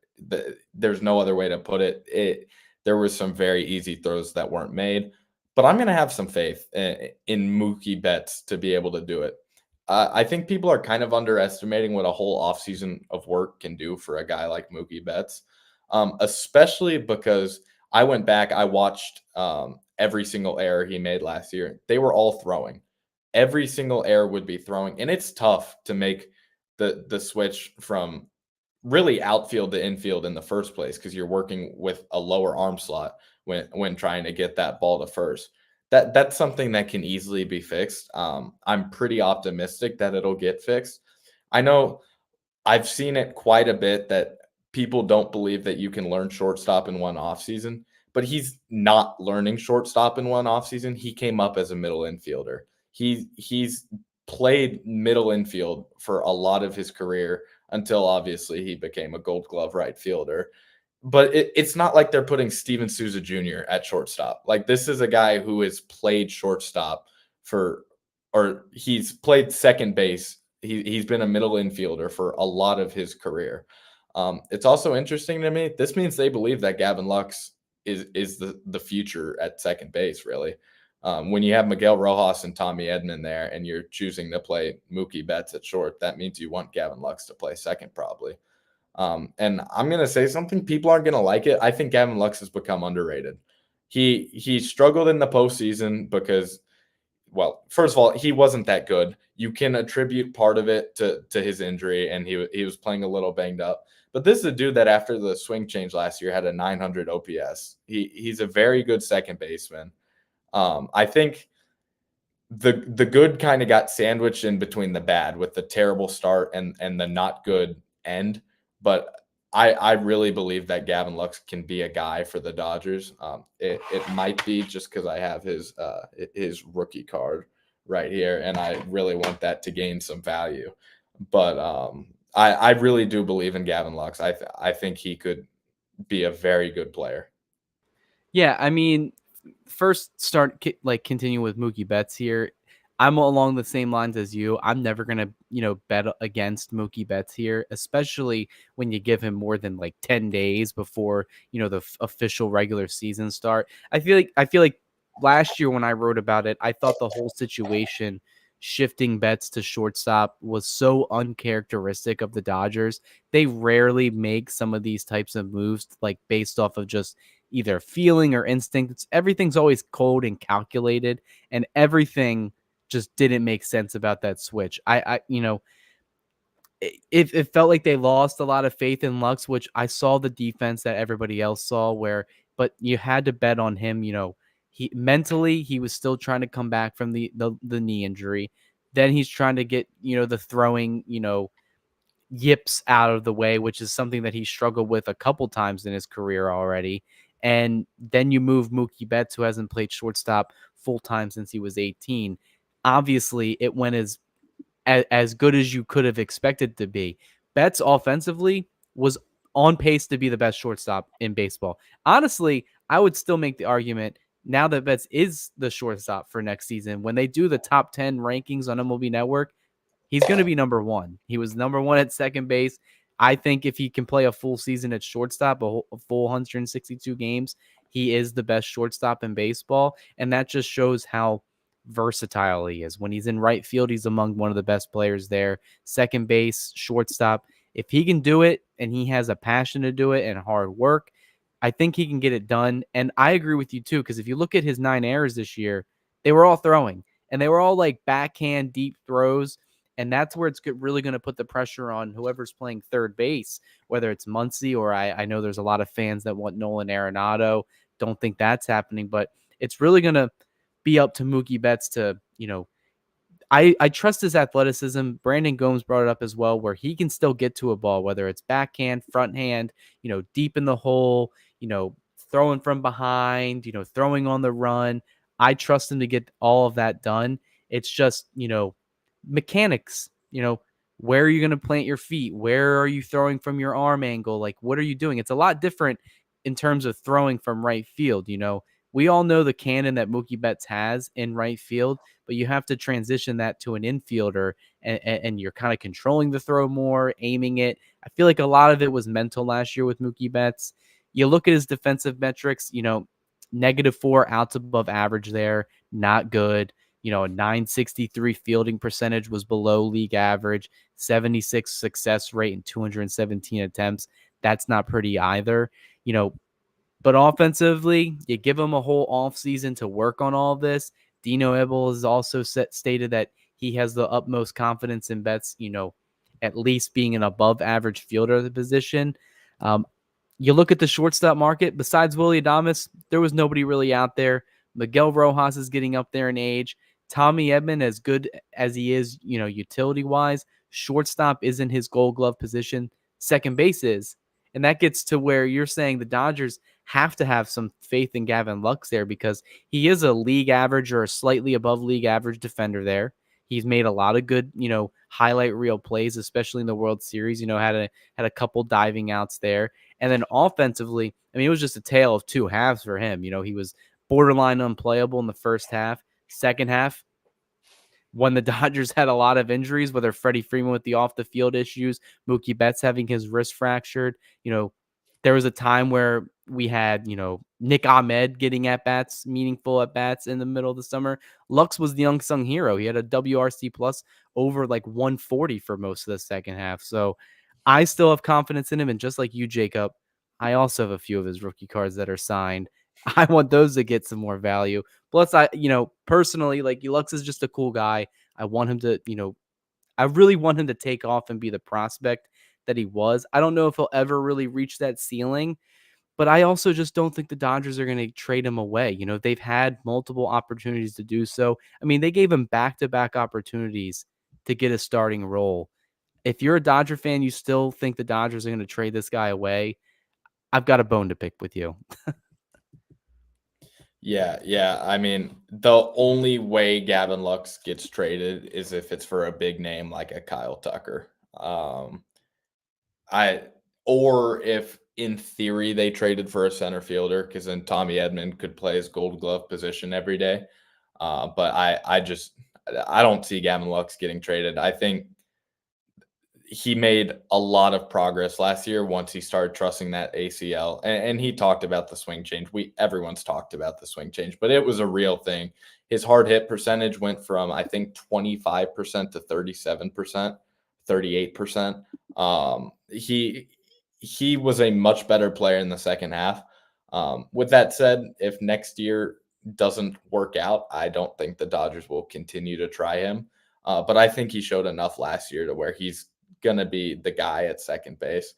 There's no other way to put it. There was some very easy throws that weren't made, but I'm going to have some faith in Mookie Betts to be able to do it. I think people are kind of underestimating what a whole offseason of work can do for a guy like Mookie Betts, especially because I went back, I watched every single error he made last year. They were all throwing. Every single error would be throwing, and it's tough to make the switch from really outfield to infield in the first place because you're working with a lower arm slot when trying to get that ball to first. That's something that can easily be fixed. I'm pretty optimistic that it'll get fixed. I know I've seen it quite a bit that people don't believe that you can learn shortstop in one offseason, but he's not learning shortstop in one offseason. He came up as a middle infielder. He's played middle infield for a lot of his career until obviously he became a Gold Glove right fielder. But it's not like they're putting Steven Souza Jr. at shortstop. Like this is a guy who has played shortstop or he's played second base. He's been a middle infielder for a lot of his career. It's also interesting to me. This means they believe that Gavin Lux is the future at second base. Really, when you have Miguel Rojas and Tommy Edman there, and you're choosing to play Mookie Betts at short, that means you want Gavin Lux to play second, probably. And I'm gonna say something. People aren't gonna like it. I think Gavin Lux has become underrated. He struggled in the postseason because, well, first of all, he wasn't that good. You can attribute part of it to his injury, and he was playing a little banged up. But this is a dude that after the swing change last year had a 900 OPS. He's a very good second baseman. I think the good kind of got sandwiched in between the bad with the terrible start and the not good end. But I really believe that Gavin Lux can be a guy for the Dodgers. It might be just because I have his rookie card right here, and I really want that to gain some value. But I really do believe in Gavin Lux. I think he could be a very good player. Yeah, I mean, first continue with Mookie Betts here. I'm along the same lines as you. I'm never gonna, bet against Mookie Betts here, especially when you give him more than like 10 days before, the official regular season start. I feel like last year when I wrote about it, I thought the whole situation shifting Betts to shortstop was so uncharacteristic of the Dodgers. They rarely make some of these types of moves like based off of just either feeling or instinct. Everything's always cold and calculated, and everything just didn't make sense about that switch. It felt like they lost a lot of faith in Lux, which I saw the defense that everybody else saw but you had to bet on him. He was still trying to come back from the knee injury. Then he's trying to get, the throwing, yips out of the way, which is something that he struggled with a couple times in his career already. and then you move Mookie Betts, who hasn't played shortstop full time since he was 18. Obviously, it went as good as you could have expected to be. Betts offensively was on pace to be the best shortstop in baseball. Honestly, I would still make the argument now that Betts is the shortstop for next season. When they do the top 10 rankings on MLB Network, he's going to be number one. He was number one at second base. I think if he can play a full season at shortstop, a full 162 games, he is the best shortstop in baseball. And that just shows how versatile he is. When he's in right field, he's among one of the best players there. Second base, shortstop. If he can do it and he has a passion to do it and hard work, I think he can get it done. And I agree with you too, because if you look at his 9 errors this year, they were all throwing and they were all like backhand deep throws. And that's where it's really going to put the pressure on whoever's playing third base, whether it's Muncy or I know there's a lot of fans that want Nolan Arenado. Don't think that's happening, but it's really going to be up to Mookie Betts to, I trust his athleticism. Brandon Gomes brought it up as well, where he can still get to a ball, whether it's backhand, front hand, deep in the hole, throwing from behind, throwing on the run. I trust him to get all of that done. It's just, mechanics, where are you going to plant your feet? Where are you throwing from your arm angle? Like, what are you doing? It's a lot different in terms of throwing from right field. We all know the cannon that Mookie Betts has in right field, but you have to transition that to an infielder and you're kind of controlling the throw more, aiming it. I feel like a lot of it was mental last year with Mookie Betts. You look at his defensive metrics, -4 outs above average there, not good. A 963 fielding percentage was below league average, 76 success rate and 217 attempts. That's not pretty either. But offensively, you give him a whole offseason to work on all of this. Dino Ebel has also stated that he has the utmost confidence in Betts, at least being an above average fielder of the position. Um, you look at the shortstop market, besides Willie Adames, there was nobody really out there. Miguel Rojas is getting up there in age. Tommy Edman, as good as he is, utility wise, shortstop isn't his gold glove position. Second base is. And that gets to where you're saying the Dodgers have to have some faith in Gavin Lux there because he is a league average or a slightly above league average defender there. He's made a lot of good, highlight reel plays, especially in the World Series. Had a couple diving outs there. And then offensively, I mean, it was just a tale of two halves for him. He was borderline unplayable in the first half. Second half, when the Dodgers had a lot of injuries, whether Freddie Freeman with the off the field issues, Mookie Betts having his wrist fractured, there was a time where we had, Nick Ahmed getting at bats, meaningful at bats in the middle of the summer. Lux was the unsung hero. He had a WRC plus over like 140 for most of the second half. So I still have confidence in him. And just like you, Jacob, I also have a few of his rookie cards that are signed. I want those to get some more value. Plus, personally, like Lux is just a cool guy. I want him to, I really want him to take off and be the prospect that he was. I don't know if he'll ever really reach that ceiling, but I also just don't think the Dodgers are going to trade him away. They've had multiple opportunities to do so. I mean, they gave him back-to-back opportunities to get a starting role. If you're a Dodger fan, you still think the Dodgers are going to trade this guy away, I've got a bone to pick with you. Yeah. I mean, the only way Gavin Lux gets traded is if it's for a big name like a Kyle Tucker. I or if in theory they traded for a center fielder, because then Tommy Edman could play his Gold Glove position every day. But I don't see Gavin Lux getting traded. I think he made a lot of progress last year once he started trusting that ACL. And he talked about the swing change. Everyone's talked about the swing change, but it was a real thing. His hard hit percentage went from I think 25% to 37%, 38%. He was a much better player in the second half. With that said, if next year doesn't work out, I don't think the Dodgers will continue to try him. But I think he showed enough last year to where he's going to be the guy at second base.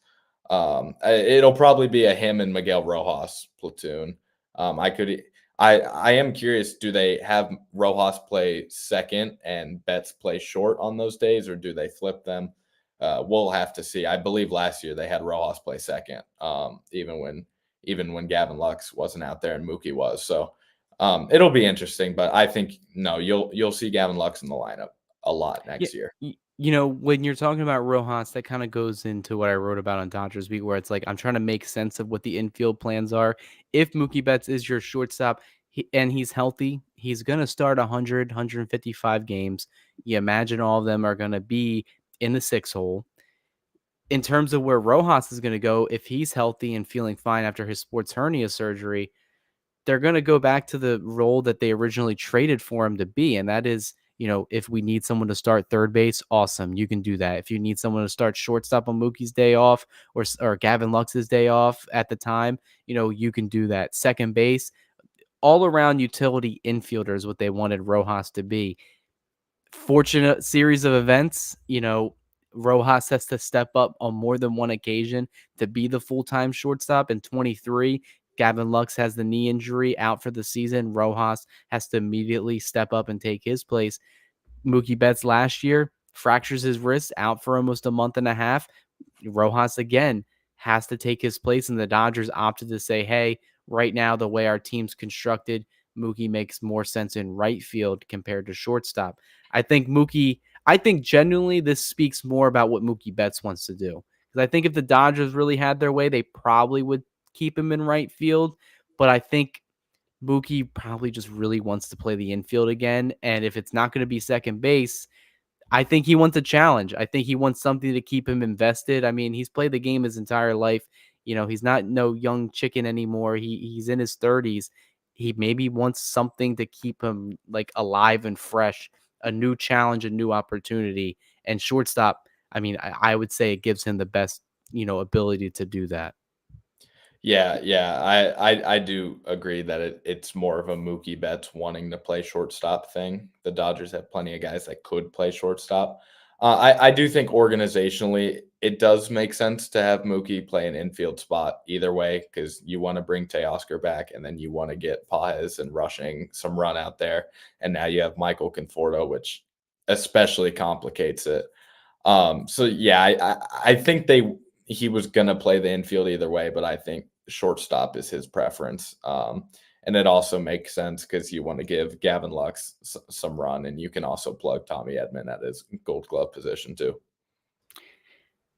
It'll probably be a him and Miguel Rojas platoon. I am curious, do they have Rojas play second and Betts play short on those days, or do they flip them? We'll have to see. I believe last year they had Rojas play second, even when even when Gavin Lux wasn't out there and Mookie was. So it'll be interesting, but I think no, you'll see Gavin Lux in the lineup a lot Yeah, next year. when you're talking about Rojas, that kind of goes into what I wrote about on Dodgers Beat, where it's like I'm trying to make sense of what the infield plans are. If Mookie Betts is your shortstop and he's healthy, he's going to start 100, 155 games. You imagine all of them are going to be in the six hole. In terms of where Rojas is going to go, if he's healthy and feeling fine after his sports hernia surgery, they're going to go back to the role that they originally traded for him to be. And that is, if we need someone to start third base, awesome. You can do that. If you need someone to start shortstop on Mookie's day off or Gavin Lux's day off at the time, you can do that. Second base, all around utility infielder is what they wanted Rojas to be. Fortunate series of events, Rojas has to step up on more than one occasion to be the full-time shortstop. In 23, Gavin Lux has the knee injury out for the season. Rojas has to immediately step up and take his place. Mookie Betts last year fractures his wrist, out for almost a month and a half. Rojas again has to take his place, and the Dodgers opted to say, hey, right now, the way our team's constructed, Mookie makes more sense in right field compared to shortstop. I think genuinely this speaks more about what Mookie Betts wants to do. Because I think if the Dodgers really had their way, they probably would keep him in right field. But I think Mookie probably just really wants to play the infield again. And if it's not going to be second base, I think he wants a challenge. I think he wants something to keep him invested. I mean, he's played the game his entire life. He's not no young chicken anymore. He's in his 30s. He maybe wants something to keep him like alive and fresh, a new challenge, a new opportunity. And shortstop, I mean, I would say it gives him the best, ability to do that. Yeah. I do agree that it's more of a Mookie Betts wanting to play shortstop thing. The Dodgers have plenty of guys that could play shortstop. I do think organizationally it does make sense to have Mookie play an infield spot either way because you want to bring Teoscar back and then you want to get Paez and Rushing some run out there. And now you have Michael Conforto, which especially complicates it. So yeah, I think he was gonna play the infield either way, but I think shortstop is his preference. And it also makes sense because you want to give Gavin Lux some run, and you can also plug Tommy Edman at his Gold Glove position too.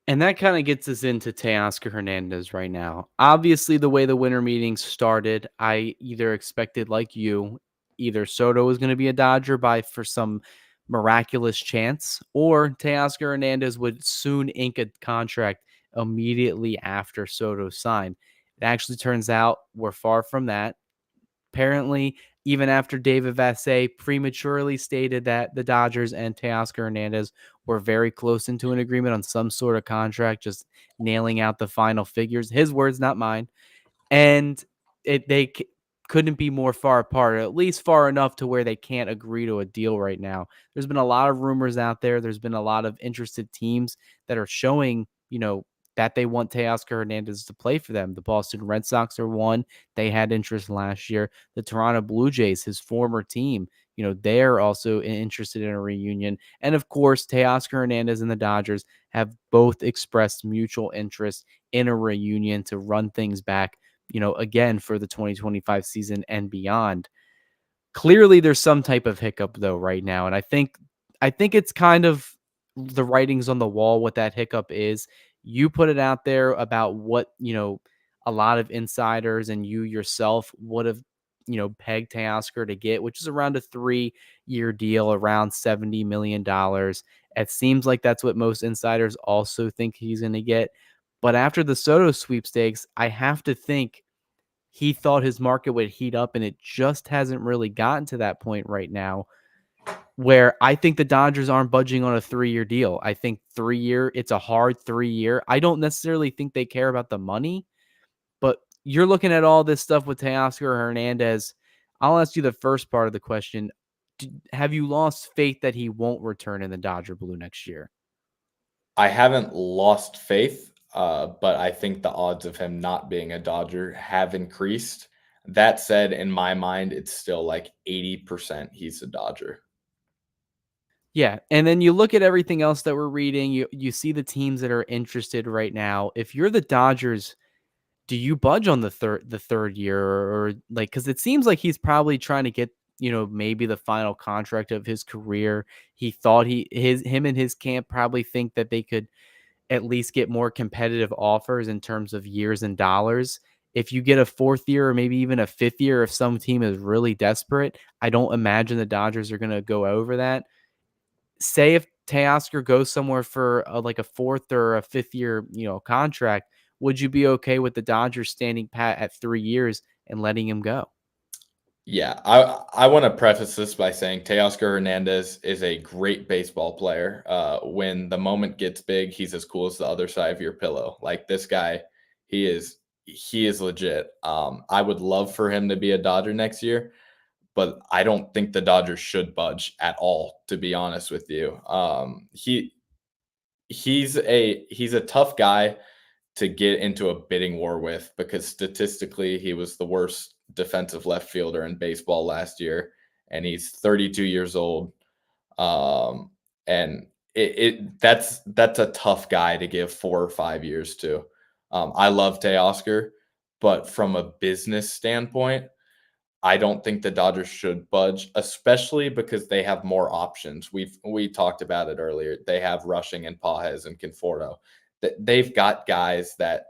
And that kind of gets us into Teoscar Hernandez right now. Obviously, the way the winter meetings started, I either expected, like you, either Soto was going to be a Dodger for some miraculous chance, or Teoscar Hernandez would soon ink a contract immediately after Soto signed. It actually turns out we're far from that. Apparently, even after David Vassegh prematurely stated that the Dodgers and Teoscar Hernandez were very close into an agreement on some sort of contract, just nailing out the final figures. His words, not mine. And they couldn't be more far apart, or at least far enough to where they can't agree to a deal right now. There's been a lot of rumors out there. There's been a lot of interested teams that are showing, that they want Teoscar Hernandez to play for them. The Boston Red Sox are one. They had interest last year. The Toronto Blue Jays, his former team, they're also interested in a reunion. And of course, Teoscar Hernandez and the Dodgers have both expressed mutual interest in a reunion to run things back, again for the 2025 season and beyond. Clearly there's some type of hiccup though right now, and I think it's kind of the writings on the wall what that hiccup is. You put it out there about what, a lot of insiders and you yourself would have, pegged Teoscar to get, which is around a 3-year deal, around $70 million. It seems like that's what most insiders also think he's going to get. But after the Soto sweepstakes, I have to think he thought his market would heat up, and it just hasn't really gotten to that point right now where I think the Dodgers aren't budging on a 3-year deal. I think 3-year, it's a hard 3-year. I don't necessarily think they care about the money, but you're looking at all this stuff with Teoscar Hernandez. I'll ask you the first part of the question. Have you lost faith that he won't return in the Dodger blue next year? I haven't lost faith, but I think the odds of him not being a Dodger have increased. That said, in my mind, it's still like 80% he's a Dodger. Yeah, and then you look at everything else that we're reading, you see the teams that are interested right now. If you're the Dodgers, do you budge on the third year, or like, because it seems like he's probably trying to get, maybe the final contract of his career. He thought him and his camp probably think that they could at least get more competitive offers in terms of years and dollars. If you get a fourth year or maybe even a fifth year, if some team is really desperate, I don't imagine the Dodgers are going to go over that. Say if Teoscar goes somewhere for like a fourth or a fifth year, contract, would you be okay with the Dodgers standing pat at 3 years and letting him go? Yeah, I want to preface this by saying Teoscar Hernandez is a great baseball player. When the moment gets big, he's as cool as the other side of your pillow. Like this guy, he is legit. I would love for him to be a Dodger next year, but I don't think the Dodgers should budge at all, to be honest with you. He's a tough guy to get into a bidding war with because statistically he was the worst defensive left fielder in baseball last year, and he's 32 years old. And that's a tough guy to give 4 or 5 years to. I love Teoscar, but from a business standpoint, I don't think the Dodgers should budge, especially because they have more options. We talked about it earlier. They have Rushing and Pages and Conforto. They've got guys that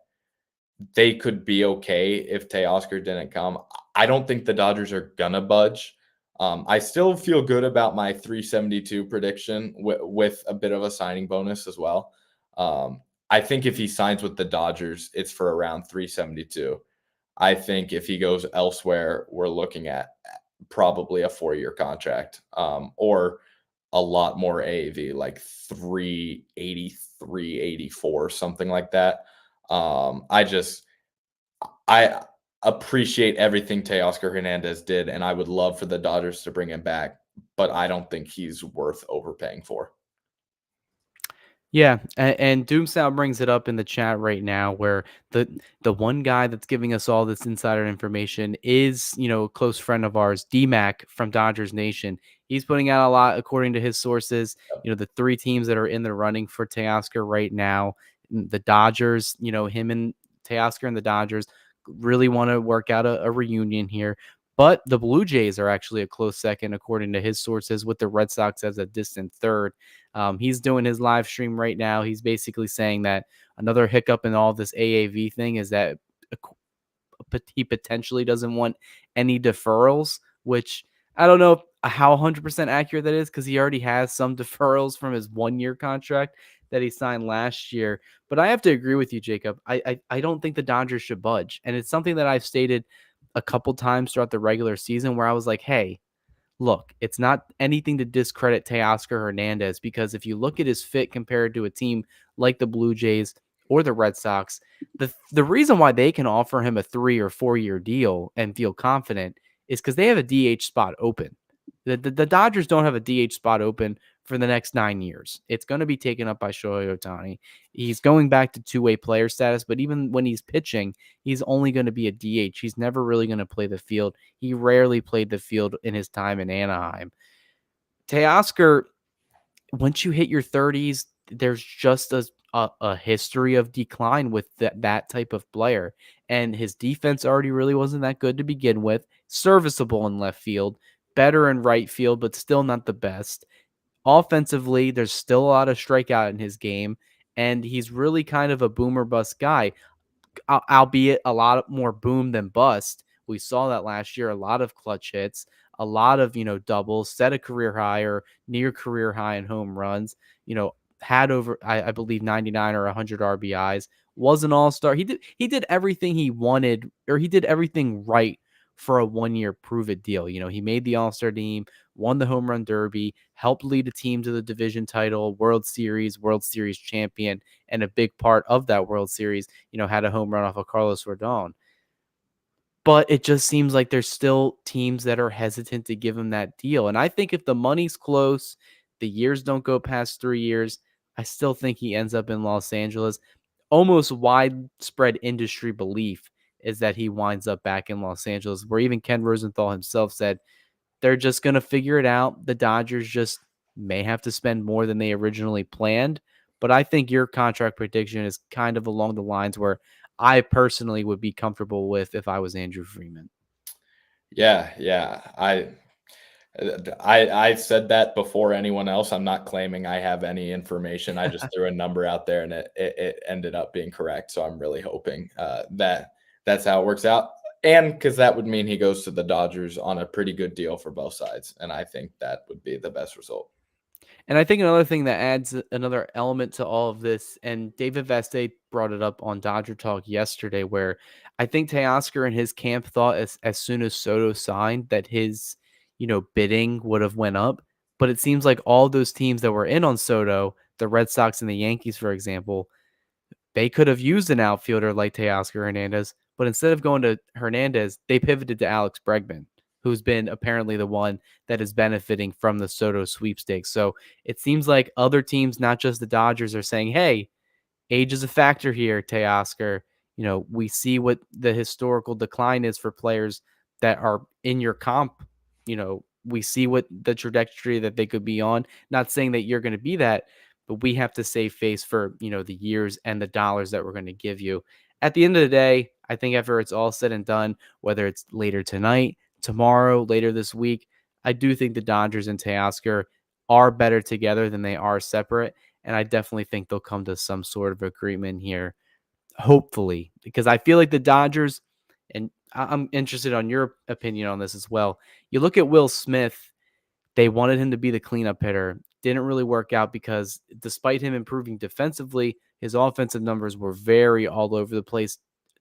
they could be okay if Teoscar didn't come. I don't think the Dodgers are gonna budge. I still feel good about my 372 prediction with a bit of a signing bonus as well. I think if he signs with the Dodgers, it's for around 372. I think if he goes elsewhere, we're looking at probably a 4-year contract, or a lot more AAV, like 383, 84, something like that. I appreciate everything Teoscar Hernandez did, and I would love for the Dodgers to bring him back, but I don't think he's worth overpaying for. Yeah, and Doomsdown brings it up in the chat right now, where the one guy that's giving us all this insider information is, a close friend of ours, DMAC from Dodgers Nation. He's putting out a lot according to his sources. The three teams that are in the running for Teoscar right now, the Dodgers, him and Teoscar and the Dodgers really want to work out a reunion here. But the Blue Jays are actually a close second, according to his sources, with the Red Sox as a distant third. He's doing his live stream right now. He's basically saying that another hiccup in all this AAV thing is that he potentially doesn't want any deferrals, which I don't know how 100% accurate that is, because he already has some deferrals from his 1-year contract that he signed last year. But I have to agree with you, Jacob. I don't think the Dodgers should budge. And it's something that I've stated a couple times throughout the regular season, where I was like, hey, look, it's not anything to discredit Teoscar Hernandez, because if you look at his fit compared to a team like the Blue Jays or the Red Sox, the reason why they can offer him a 3 or 4 year deal and feel confident is because they have a DH spot open. The Dodgers don't have a DH spot open for the next 9 years. It's going to be taken up by Shohei Ohtani. He's going back to two-way player status, but even when he's pitching, he's only going to be a DH. He's never really going to play the field. He rarely played the field in his time in Anaheim. Teoscar, once you hit your 30s, there's just a history of decline with that type of player. And his defense already really wasn't that good to begin with. Serviceable in left field, better in right field, but still not the best. Offensively, there's still a lot of strikeout in his game, and he's really kind of a boomer bust guy, albeit a lot more boom than bust. We saw that last year, a lot of clutch hits, a lot of, doubles, set a career high or near career high in home runs, had over, I believe 99 or 100 RBIs, was an all-star. He did everything he wanted, or he did everything right for a 1-year prove it deal. He made the all-star team, won the home run derby, helped lead a team to the division title, World Series champion, and a big part of that World Series, had a home run off of Carlos Rodon. But it just seems like there's still teams that are hesitant to give him that deal. And I think if the money's close, the years don't go past 3 years, I still think he ends up in Los Angeles. Almost widespread industry belief is that he winds up back in Los Angeles, where even Ken Rosenthal himself said they're just going to figure it out. The Dodgers just may have to spend more than they originally planned. But I think your contract prediction is kind of along the lines where I personally would be comfortable with if I was Andrew Freeman. Yeah. I said that before anyone else. I'm not claiming I have any information. I just threw a number out there and it ended up being correct. So I'm really hoping that that's how it works out. And because that would mean he goes to the Dodgers on a pretty good deal for both sides. And I think that would be the best result. And I think another thing that adds another element to all of this, and David Veste brought it up on Dodger Talk yesterday, where I think Teoscar and his camp thought as soon as Soto signed that his, bidding would have went up. But it seems like all those teams that were in on Soto, the Red Sox and the Yankees, for example, they could have used an outfielder like Teoscar Hernandez, but instead of going to Hernandez, they pivoted to Alex Bregman, who's been apparently the one that is benefiting from the Soto sweepstakes. So it seems like other teams, not just the Dodgers, are saying, hey, age is a factor here, Teoscar. We see what the historical decline is for players that are in your comp. We see what the trajectory that they could be on. Not saying that you're going to be that, but we have to save face for, the years and the dollars that we're going to give you. At the end of the day, I think after it's all said and done, whether it's later tonight, tomorrow, later this week, I do think the Dodgers and Teoscar are better together than they are separate. And I definitely think they'll come to some sort of agreement here, hopefully, because I feel like the Dodgers, and I'm interested on your opinion on this as well. You look at Will Smith, they wanted him to be the cleanup hitter. Didn't really work out because despite him improving defensively, his offensive numbers were very all over the place.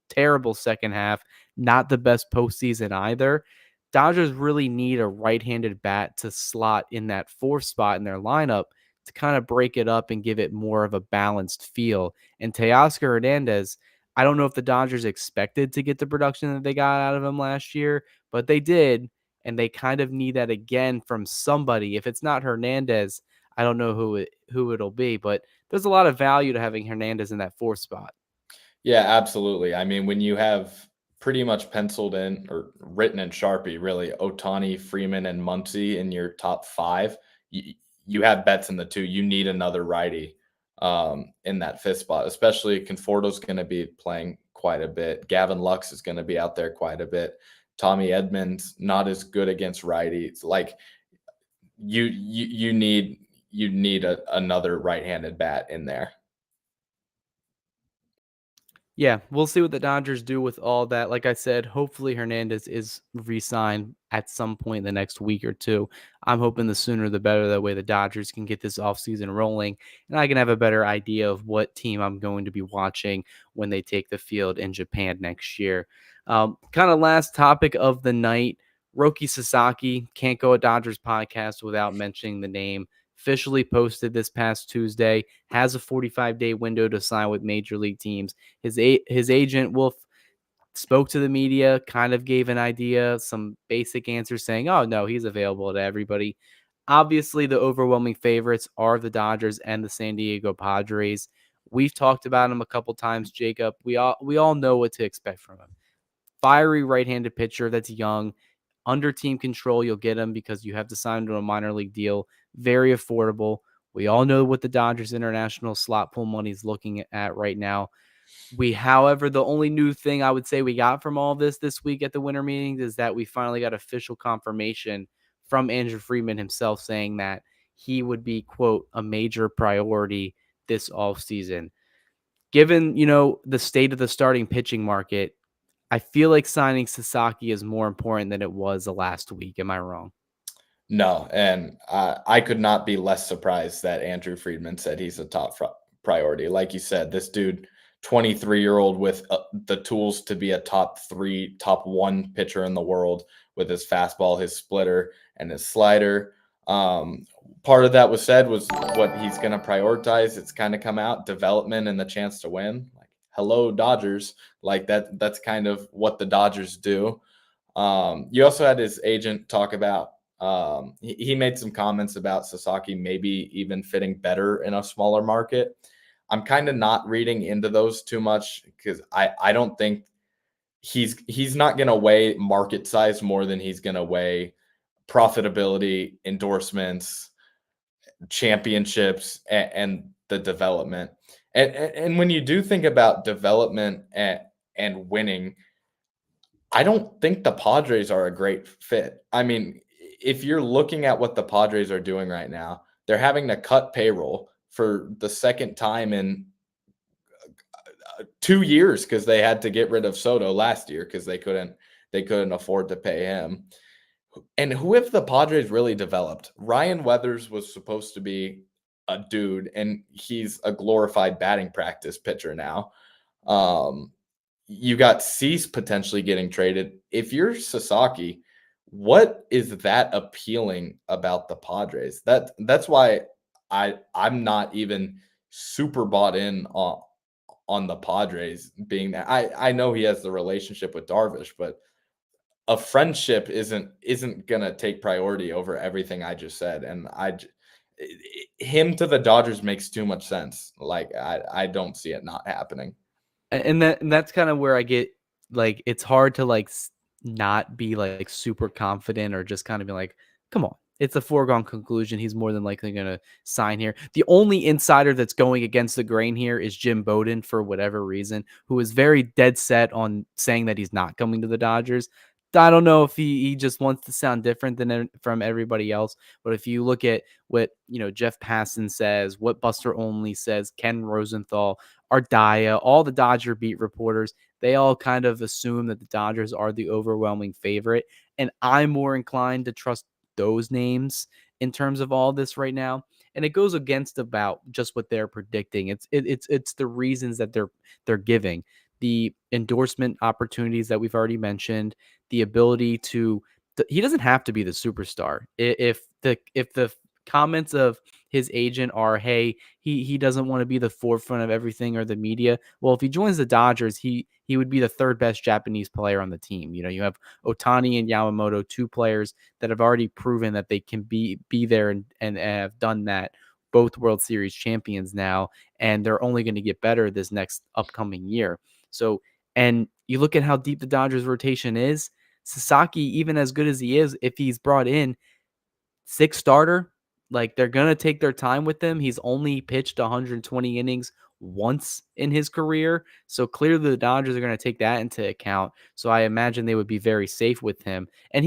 Terrible second half, not the best postseason either. Dodgers really need a right-handed bat to slot in that fourth spot in their lineup to kind of break it up and give it more of a balanced feel. And Teoscar Hernandez, I don't know if the Dodgers expected to get the production that they got out of him last year, but they did, and they kind of need that again from somebody. If it's not Hernandez, I don't know who it'll be, but there's a lot of value to having Hernandez in that fourth spot. Yeah, absolutely. I mean, when you have pretty much penciled in or written in Sharpie, really, Otani, Freeman, and Muncy in your top five, you have Betts in the two. You need another righty in that fifth spot, especially Conforto's going to be playing quite a bit. Gavin Lux is going to be out there quite a bit. Tommy Edmonds not as good against righties. Like you need another right-handed bat in there. Yeah, we'll see what the Dodgers do with all that. Like I said, hopefully Hernandez is re-signed at some point in the next week or two. I'm hoping the sooner the better. That way the Dodgers can get this offseason rolling and I can have a better idea of what team I'm going to be watching when they take the field in Japan next year. Kind of last topic of the night, Roki Sasaki. Can't go a Dodgers podcast without mentioning the name. Officially posted this past Tuesday, has a 45-day window to sign with major league teams. His agent Wolf spoke to the media, kind of gave an idea, some basic answers saying, "Oh no, he's available to everybody." Obviously, the overwhelming favorites are the Dodgers and the San Diego Padres. We've talked about him a couple times, Jacob. We all know what to expect from him. Fiery right-handed pitcher that's young, under team control. You'll get him because you have to sign him to a minor league deal. Very affordable. We all know what the Dodgers international slot pool money is looking at right now. However, the only new thing I would say we got from all this week at the winter meetings is that we finally got official confirmation from Andrew Freeman himself saying that he would be, quote, a major priority this offseason. Given, the state of the starting pitching market, I feel like signing Sasaki is more important than it was the last week. Am I wrong? No, and I could not be less surprised that Andrew Friedman said he's a top priority. Like you said, this dude, 23-year-old with the tools to be a top 3, top 1 pitcher in the world with his fastball, his splitter, and his slider. Part of that was said was what he's going to prioritize. It's kind of come out, development and the chance to win. Like, hello, Dodgers. Like that's kind of what the Dodgers do. You also had his agent talk about he made some comments about Sasaki maybe even fitting better in a smaller market. I'm kind of not reading into those too much because I don't think he's not going to weigh market size more than he's going to weigh profitability, endorsements, championships, and the development. And when you do think about development and winning, I don't think the Padres are a great fit. I mean, if you're looking at what the Padres are doing right now, they're having to cut payroll for the second time in 2 years because they had to get rid of Soto last year because they couldn't afford to pay him. And who have the Padres really developed? Ryan Weathers was supposed to be a dude, and he's a glorified batting practice pitcher now. Um, you got Cease potentially getting traded. If you're Sasaki, what is that appealing about the Padres? That's why I'm not even super bought in on the Padres being that. I know he has the relationship with Darvish, but a friendship isn't gonna take priority over everything I just said. And him to the Dodgers makes too much sense. Like I don't see it not happening. And that's kind of where I get like it's hard to like not be like super confident or just kind of be like, come on, it's a foregone conclusion. He's more than likely going to sign here. The only insider that's going against the grain here is Jim Bowden for whatever reason, who is very dead set on saying that he's not coming to the Dodgers. I don't know if he just wants to sound different than from everybody else, but if you look at what Jeff Passan says, what Buster Olney says, Ken Rosenthal, Ardaya, all the Dodger beat reporters, they all kind of assume that the Dodgers are the overwhelming favorite. And I'm more inclined to trust those names in terms of all this right now. And it goes against about just what they're predicting. It's the reasons that they're giving. The endorsement opportunities that we've already mentioned, the ability to he doesn't have to be the superstar. If the comments of his agent are, hey, he doesn't want to be the forefront of everything or the media. Well, if he joins the Dodgers, he would be the third best Japanese player on the team. You have Otani and Yamamoto, two players that have already proven that they can be there and have done that. Both World Series champions now, and they're only going to get better this next upcoming year. So, and you look at how deep the Dodgers rotation is. Sasaki, even as good as he is, if he's brought in, sixth starter, like they're going to take their time with him. He's only pitched 120 innings once in his career. So clearly the Dodgers are going to take that into account. So I imagine they would be very safe with him. And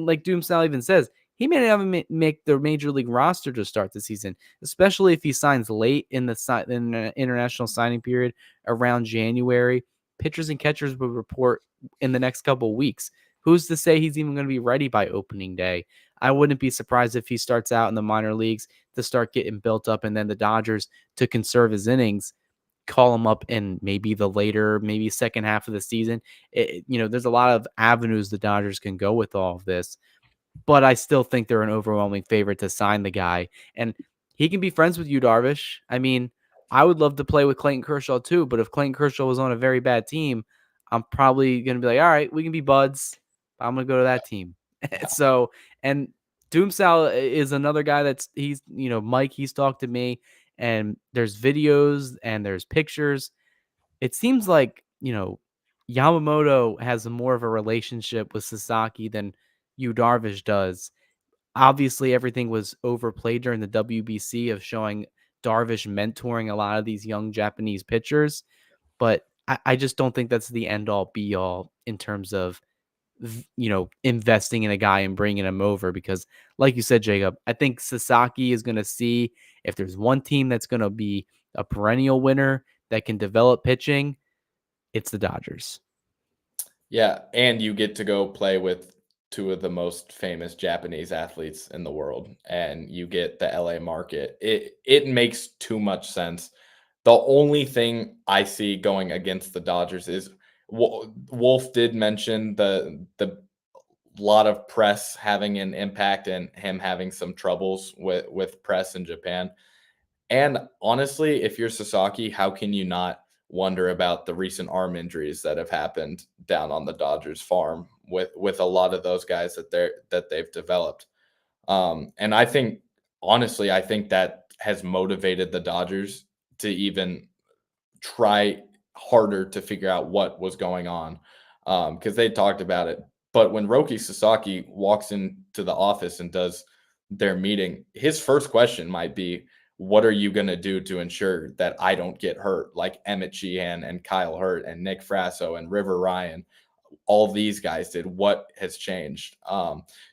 like Doomstyle even says, he may not even make the major league roster to start the season, especially if he signs late in the international signing period around January. Pitchers and catchers will report in the next couple of weeks. Who's to say he's even going to be ready by opening day? I wouldn't be surprised if he starts out in the minor leagues to start getting built up, and then the Dodgers, to conserve his innings, call him up in maybe the later, maybe second half of the season. There's a lot of avenues the Dodgers can go with all of this, but I still think they're an overwhelming favorite to sign the guy. And he can be friends with you, Darvish. I mean, I would love to play with Clayton Kershaw too, but if Clayton Kershaw was on a very bad team, I'm probably going to be like, all right, we can be buds. I'm going to go to that team. Yeah. So, and Doomsal is another guy Mike, he's talked to me, and there's videos and there's pictures. It seems like, Yamamoto has more of a relationship with Sasaki than Yu Darvish does. Obviously, everything was overplayed during the WBC of showing Darvish mentoring a lot of these young Japanese pitchers, but I just don't think that's the end all be all in terms of investing in a guy and bringing him over, because like you said, Jacob, I think Sasaki is going to see if there's one team that's going to be a perennial winner that can develop pitching, it's the Dodgers. Yeah, and you get to go play with two of the most famous Japanese athletes in the world, and you get the LA market. It makes too much sense. The only thing I see going against the Dodgers is Wolf did mention the lot of press having an impact and him having some troubles with press in Japan. And honestly, if you're Sasaki, how can you not wonder about the recent arm injuries that have happened down on the Dodgers farm with a lot of those guys that they've developed. And I think honestly, I think that has motivated the Dodgers to even try harder to figure out what was going on, because they talked about it. But when Roki Sasaki walks into the office and does their meeting, his first question might be, what are you going to do to ensure that I don't get hurt, like Emmett Sheehan and Kyle Hurt and Nick Frasso and River Ryan? All these guys did. What has changed?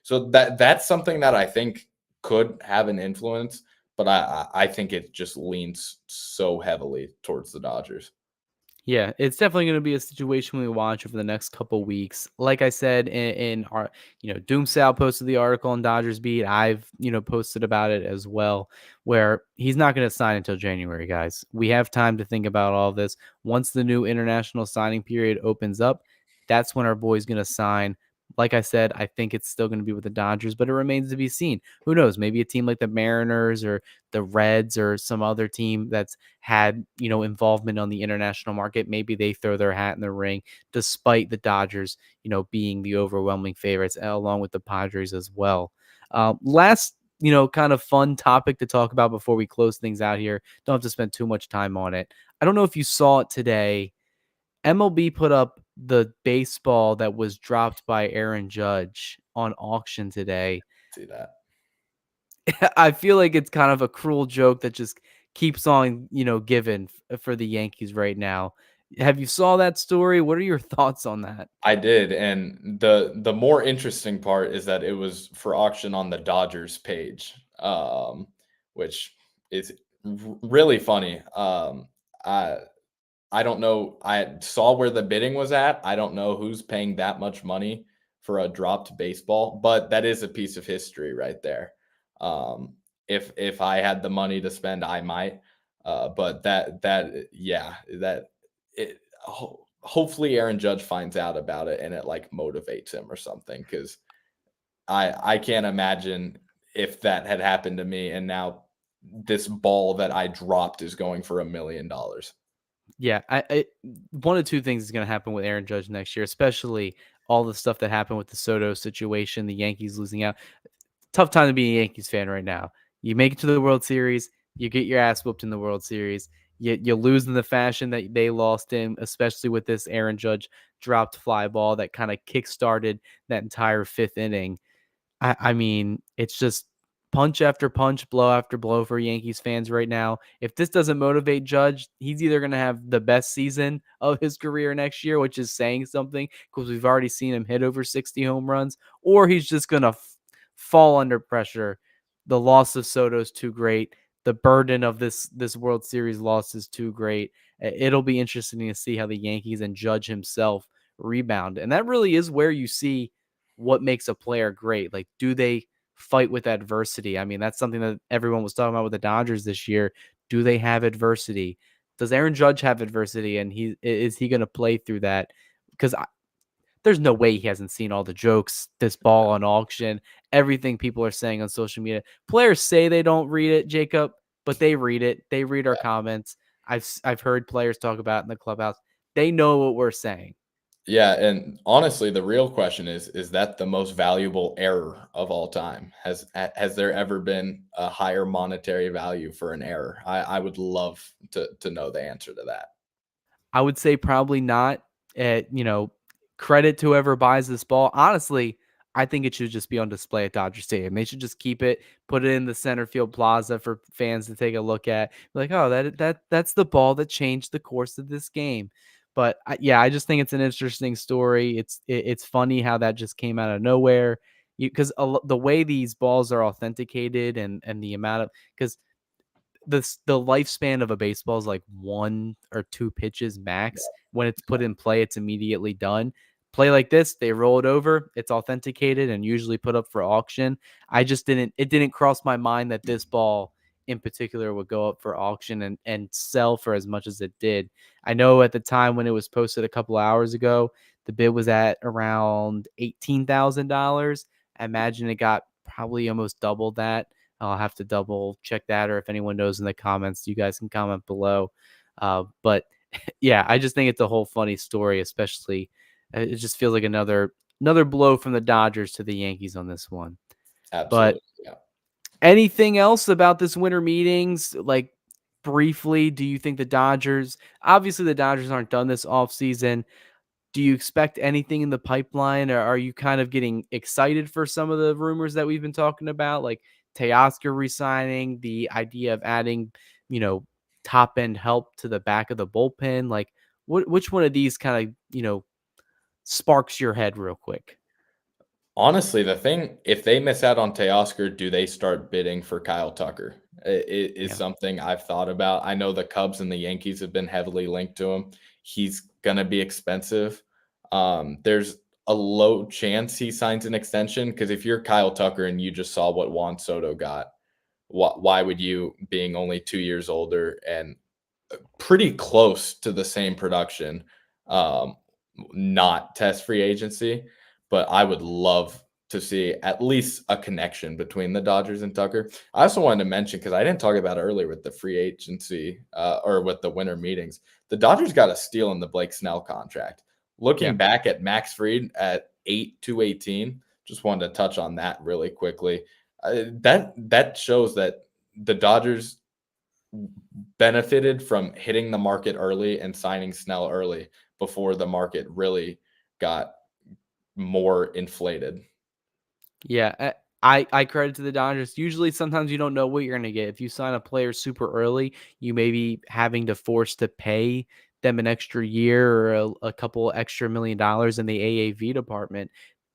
So that's something that I think could have an influence, but I think it just leans so heavily towards the Dodgers. Yeah, it's definitely going to be a situation we watch over the next couple weeks. Like I said in our, Doom Sal posted the article on Dodgers Beat. I've, posted about it as well, where he's not going to sign until January, guys. We have time to think about all of this. Once the new international signing period opens up, that's when our boy's going to sign. Like I said, I think it's still going to be with the Dodgers, but it remains to be seen. Who knows? Maybe a team like the Mariners or the Reds or some other team that's had, involvement on the international market. Maybe they throw their hat in the ring, despite the Dodgers, being the overwhelming favorites, along with the Padres as well. Last, kind of fun topic to talk about before we close things out here. Don't have to spend too much time on it. I don't know if you saw it today. MLB put up the baseball that was dropped by Aaron Judge on auction today. See that? I feel like it's kind of a cruel joke that just keeps on, given for the Yankees right now. Have you saw that story? What are your thoughts on that? I did, and the more interesting part is that it was for auction on the Dodgers page, which is really funny. I I don't know. I saw where the bidding was at. I don't know who's paying that much money for a dropped baseball, but that is a piece of history right there. If I had the money to spend, I might. But yeah, that it. Hopefully, Aaron Judge finds out about it and it like motivates him or something. Because I can't imagine if that had happened to me and now this ball that I dropped is going for $1 million. Yeah, one of two things is going to happen with Aaron Judge next year, especially all the stuff that happened with the Soto situation, the Yankees losing out. Tough time to be a Yankees fan right now. You make it to the World Series, you get your ass whooped in the World Series. You lose in the fashion that they lost in, especially with this Aaron Judge dropped fly ball that kind of kickstarted that entire fifth inning. I mean, it's just punch after punch, blow after blow for Yankees fans right now. If this doesn't motivate Judge, he's either going to have the best season of his career next year, which is saying something because we've already seen him hit over 60 home runs, or he's just going to fall under pressure. The loss of Soto is too great. The burden of this World Series loss is too great. It'll be interesting to see how the Yankees and Judge himself rebound. And that really is where you see what makes a player great. Like, do they fight with adversity? I mean, that's something that everyone was talking about with the Dodgers this year. Do they have adversity? Does Aaron Judge have adversity? And is he going to play through that? Because there's no way he hasn't seen all the jokes, this ball on auction, everything people are saying on social media. Players say they don't read it, Jacob, but they read it. They read our comments. I've heard players talk about it in the clubhouse. They know what we're saying. Yeah, and honestly, the real question is that the most valuable error of all time? Has there ever been a higher monetary value for an error? I would love to know the answer to that. I would say probably not. Credit to whoever buys this ball. Honestly, I think it should just be on display at Dodger Stadium. They should just keep it, put it in the center field plaza for fans to take a look at. Like, oh, that's the ball that changed the course of this game. But yeah, I just think it's an interesting story. It's funny how that just came out of nowhere. Because the way these balls are authenticated and the amount of because the lifespan of a baseball is like 1 or 2 pitches max. When it's put in play, it's immediately done. Play like this, they roll it over, it's authenticated and usually put up for auction. It didn't cross my mind that this ball in particular would go up for auction and sell for as much as it did. I know at the time when it was posted a couple hours ago, the bid was at around $18,000. I imagine it got probably almost double that. I'll have to double check that, or if anyone knows in the comments, you guys can comment below. But yeah, I just think it's a whole funny story, especially it just feels like another blow from the Dodgers to the Yankees on this one. But Absolutely. Yeah. anything else about this winter meetings? Like briefly, do you think the Dodgers, obviously the Dodgers aren't done this offseason. Do you expect anything in the pipeline, or are you kind of getting excited for some of the rumors that we've been talking about? Like, Teoscar resigning, the idea of adding, you know, top end help to the back of the bullpen. Like, which one of these kind of, sparks your head real quick? Honestly, the thing, if they miss out on Teoscar, do they start bidding for Kyle Tucker? It is Yeah. something I've thought about. I know the Cubs and the Yankees have been heavily linked to him. He's gonna be expensive. There's a low chance he signs an extension because if you're Kyle Tucker and you just saw what Juan Soto got, why would you, being only 2 years older and pretty close to the same production, um, not test free agency? But I would love to see at least a connection between the Dodgers and Tucker. I also wanted to mention because I didn't talk about it earlier with the free agency or with the winter meetings. The Dodgers got a steal in the Blake Snell contract. Yeah. Looking back at Max Fried at 8 to 18, just wanted to touch on that really quickly. That shows that the Dodgers benefited from hitting the market early and signing Snell early before the market really got more inflated. Yeah, I credit to the Dodgers. Usually, sometimes you don't know what you're going to get. If you sign a player super early, you may be having to force to pay them an extra year or a couple extra $1 million in the AAV department.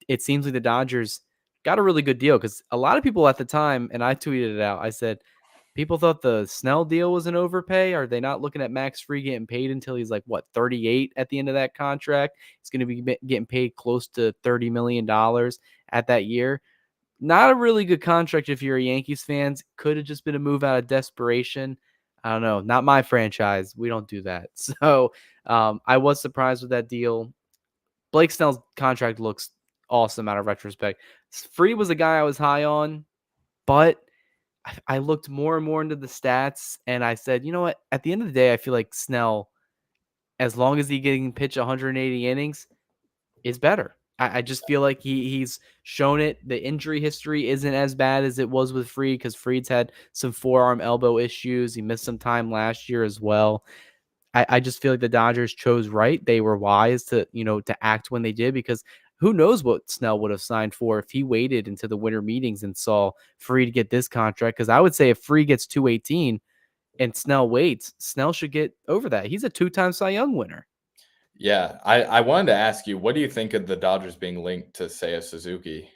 It seems like the Dodgers got a really good deal because a lot of people at the time, and I tweeted it out. I said people thought the Snell deal was an overpay. Are they not looking at Max Free getting paid until he's like what 38 at the end of that contract? He's going to be getting paid close to $30 million at that year. Not a really good contract if you're a Yankees fans. Could have just been a move out of desperation. I don't know. Not my franchise. We don't do that. So I was surprised with that deal. Blake Snell's contract looks awesome out of retrospect. Free was a guy I was high on, but I looked more and more into the stats and I said, you know what? At the end of the day, I feel like Snell, as long as he can pitch 180 innings, is better. I just feel like he's shown it. The injury history isn't as bad as it was with Fried because Fried's had some forearm elbow issues. He missed some time last year as well. I just feel like the Dodgers chose right. They were wise to, to act when they did because who knows what Snell would have signed for if he waited into the winter meetings and saw Fried get this contract. Because I would say if Fried gets 218 and Snell waits, Snell should get over that. He's a two-time Cy Young winner. Yeah, I wanted to ask you, what do you think of the Dodgers being linked to Seiya Suzuki?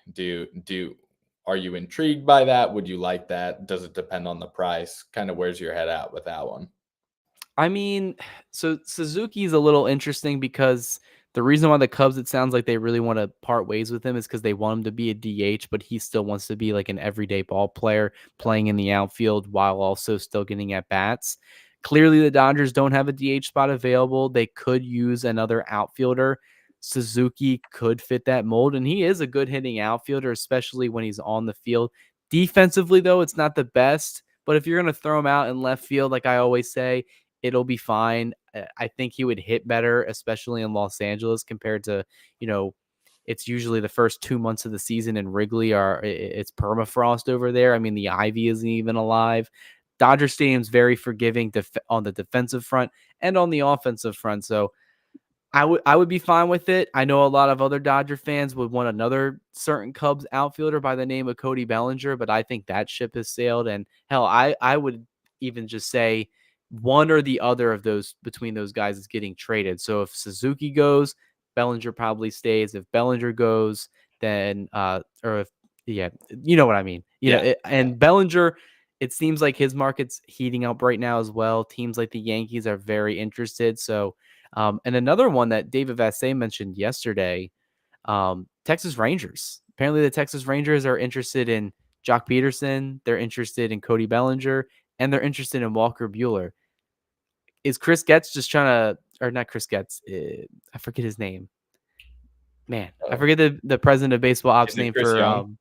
Are you intrigued by that? Would you like that? Does it depend on the price? Kind of where's your head at with that one? I mean, so Suzuki's a little interesting because the reason why the Cubs, it sounds like they really want to part ways with him is because they want him to be a DH, but he still wants to be like an everyday ball player playing in the outfield while also still getting at bats. Clearly, the Dodgers don't have a DH spot available. They could use another outfielder. Suzuki could fit that mold, and he is a good hitting outfielder, especially when he's on the field. Defensively, though, it's not the best. But if you're going to throw him out in left field, like I always say, it'll be fine. I think he would hit better, especially in Los Angeles compared to, it's usually the first 2 months of the season in Wrigley it's permafrost over there. I mean, the ivy isn't even alive. Dodger Stadium's very forgiving on the defensive front and on the offensive front. So I would be fine with it. I know a lot of other Dodger fans would want another certain Cubs outfielder by the name of Cody Bellinger, but I think that ship has sailed. And hell, I would even just say one or the other of those between those guys is getting traded. So if Suzuki goes, Bellinger probably stays. If Bellinger goes, then or if yeah, you know what I mean. Yeah, yeah, And Bellinger, it seems like his market's heating up right now as well. Teams like the Yankees are very interested. So and another one that David Vassay mentioned yesterday, Texas Rangers. Apparently, the Texas Rangers are interested in Jock Peterson. They're interested in Cody Bellinger, and they're interested in Walker Bueller. Is Chris Getz just trying to, or not Chris Getz? I forget his name. Man, I oh, forget the president of baseball ops is it name Chris for Young?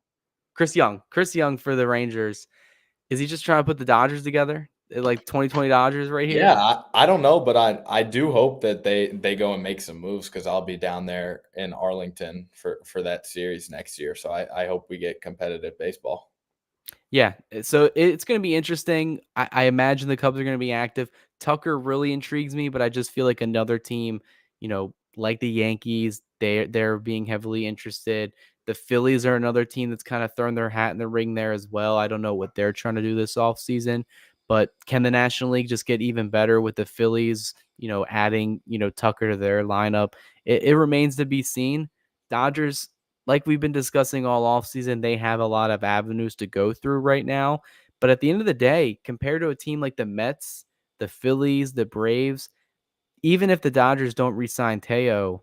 Chris Young. Chris Young for the Rangers. Is he just trying to put the Dodgers together? Like 2020 Dodgers right Yeah, here? I don't know, but I do hope that they go and make some moves because I'll be down there in Arlington for that series next year. So I hope we get competitive baseball. Yeah, so it's going to be interesting. I imagine the Cubs are going to be active. Tucker really intrigues me, but I just feel like another team, like the Yankees, they're being heavily interested. The Phillies are another team that's kind of thrown their hat in the ring there as well. I don't know what they're trying to do this offseason, but can the National League just get even better with the Phillies, adding, Tucker to their lineup? It remains to be seen. Dodgers, like we've been discussing all offseason, they have a lot of avenues to go through right now. But at the end of the day, compared to a team like the Mets, the Phillies, the Braves, even if the Dodgers don't re-sign Teo,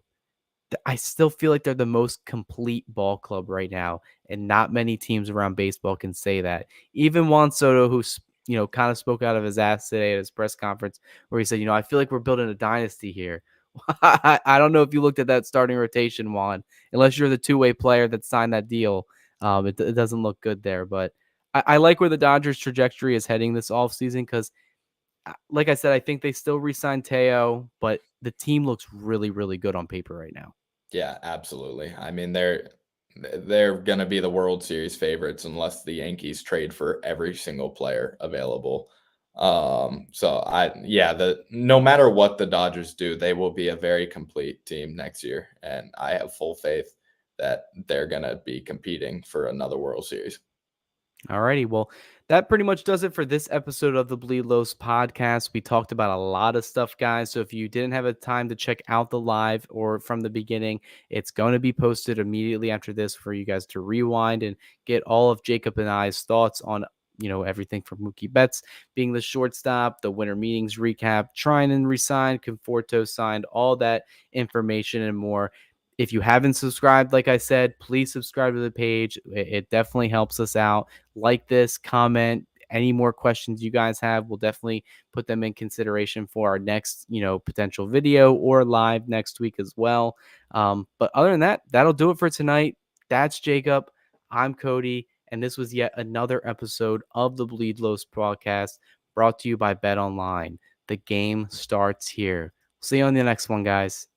I still feel like they're the most complete ball club right now, and not many teams around baseball can say that. Even Juan Soto, who kind of spoke out of his ass today at his press conference, where he said, I feel like we're building a dynasty here. I don't know if you looked at that starting rotation, Juan, unless you're the two-way player that signed that deal. It doesn't look good there, but I like where the Dodgers' trajectory is heading this offseason because, like I said, I think they still re-signed Teo, but the team looks really, really good on paper right now. Yeah, absolutely. I mean, they're going to be the World Series favorites unless the Yankees trade for every single player available. So the no matter what the Dodgers do, they will be a very complete team next year, and I have full faith that they're going to be competing for another World Series. Alrighty, well, that pretty much does it for this episode of the Bleed Los podcast. We talked about a lot of stuff, guys. So if you didn't have a time to check out the live or from the beginning, it's going to be posted immediately after this for you guys to rewind and get all of Jacob and I's thoughts on everything from Mookie Betts being the shortstop, the winter meetings recap, Treinen resigned, Conforto signed, all that information and more. If you haven't subscribed, like I said, please subscribe to the page. It definitely helps us out. Like this, comment. Any more questions you guys have, we'll definitely put them in consideration for our next, potential video or live next week as well. But other than that, that'll do it for tonight. That's Jacob. I'm Cody. And this was yet another episode of the Bleed Los podcast brought to you by Bet Online. The game starts here. See you on the next one, guys.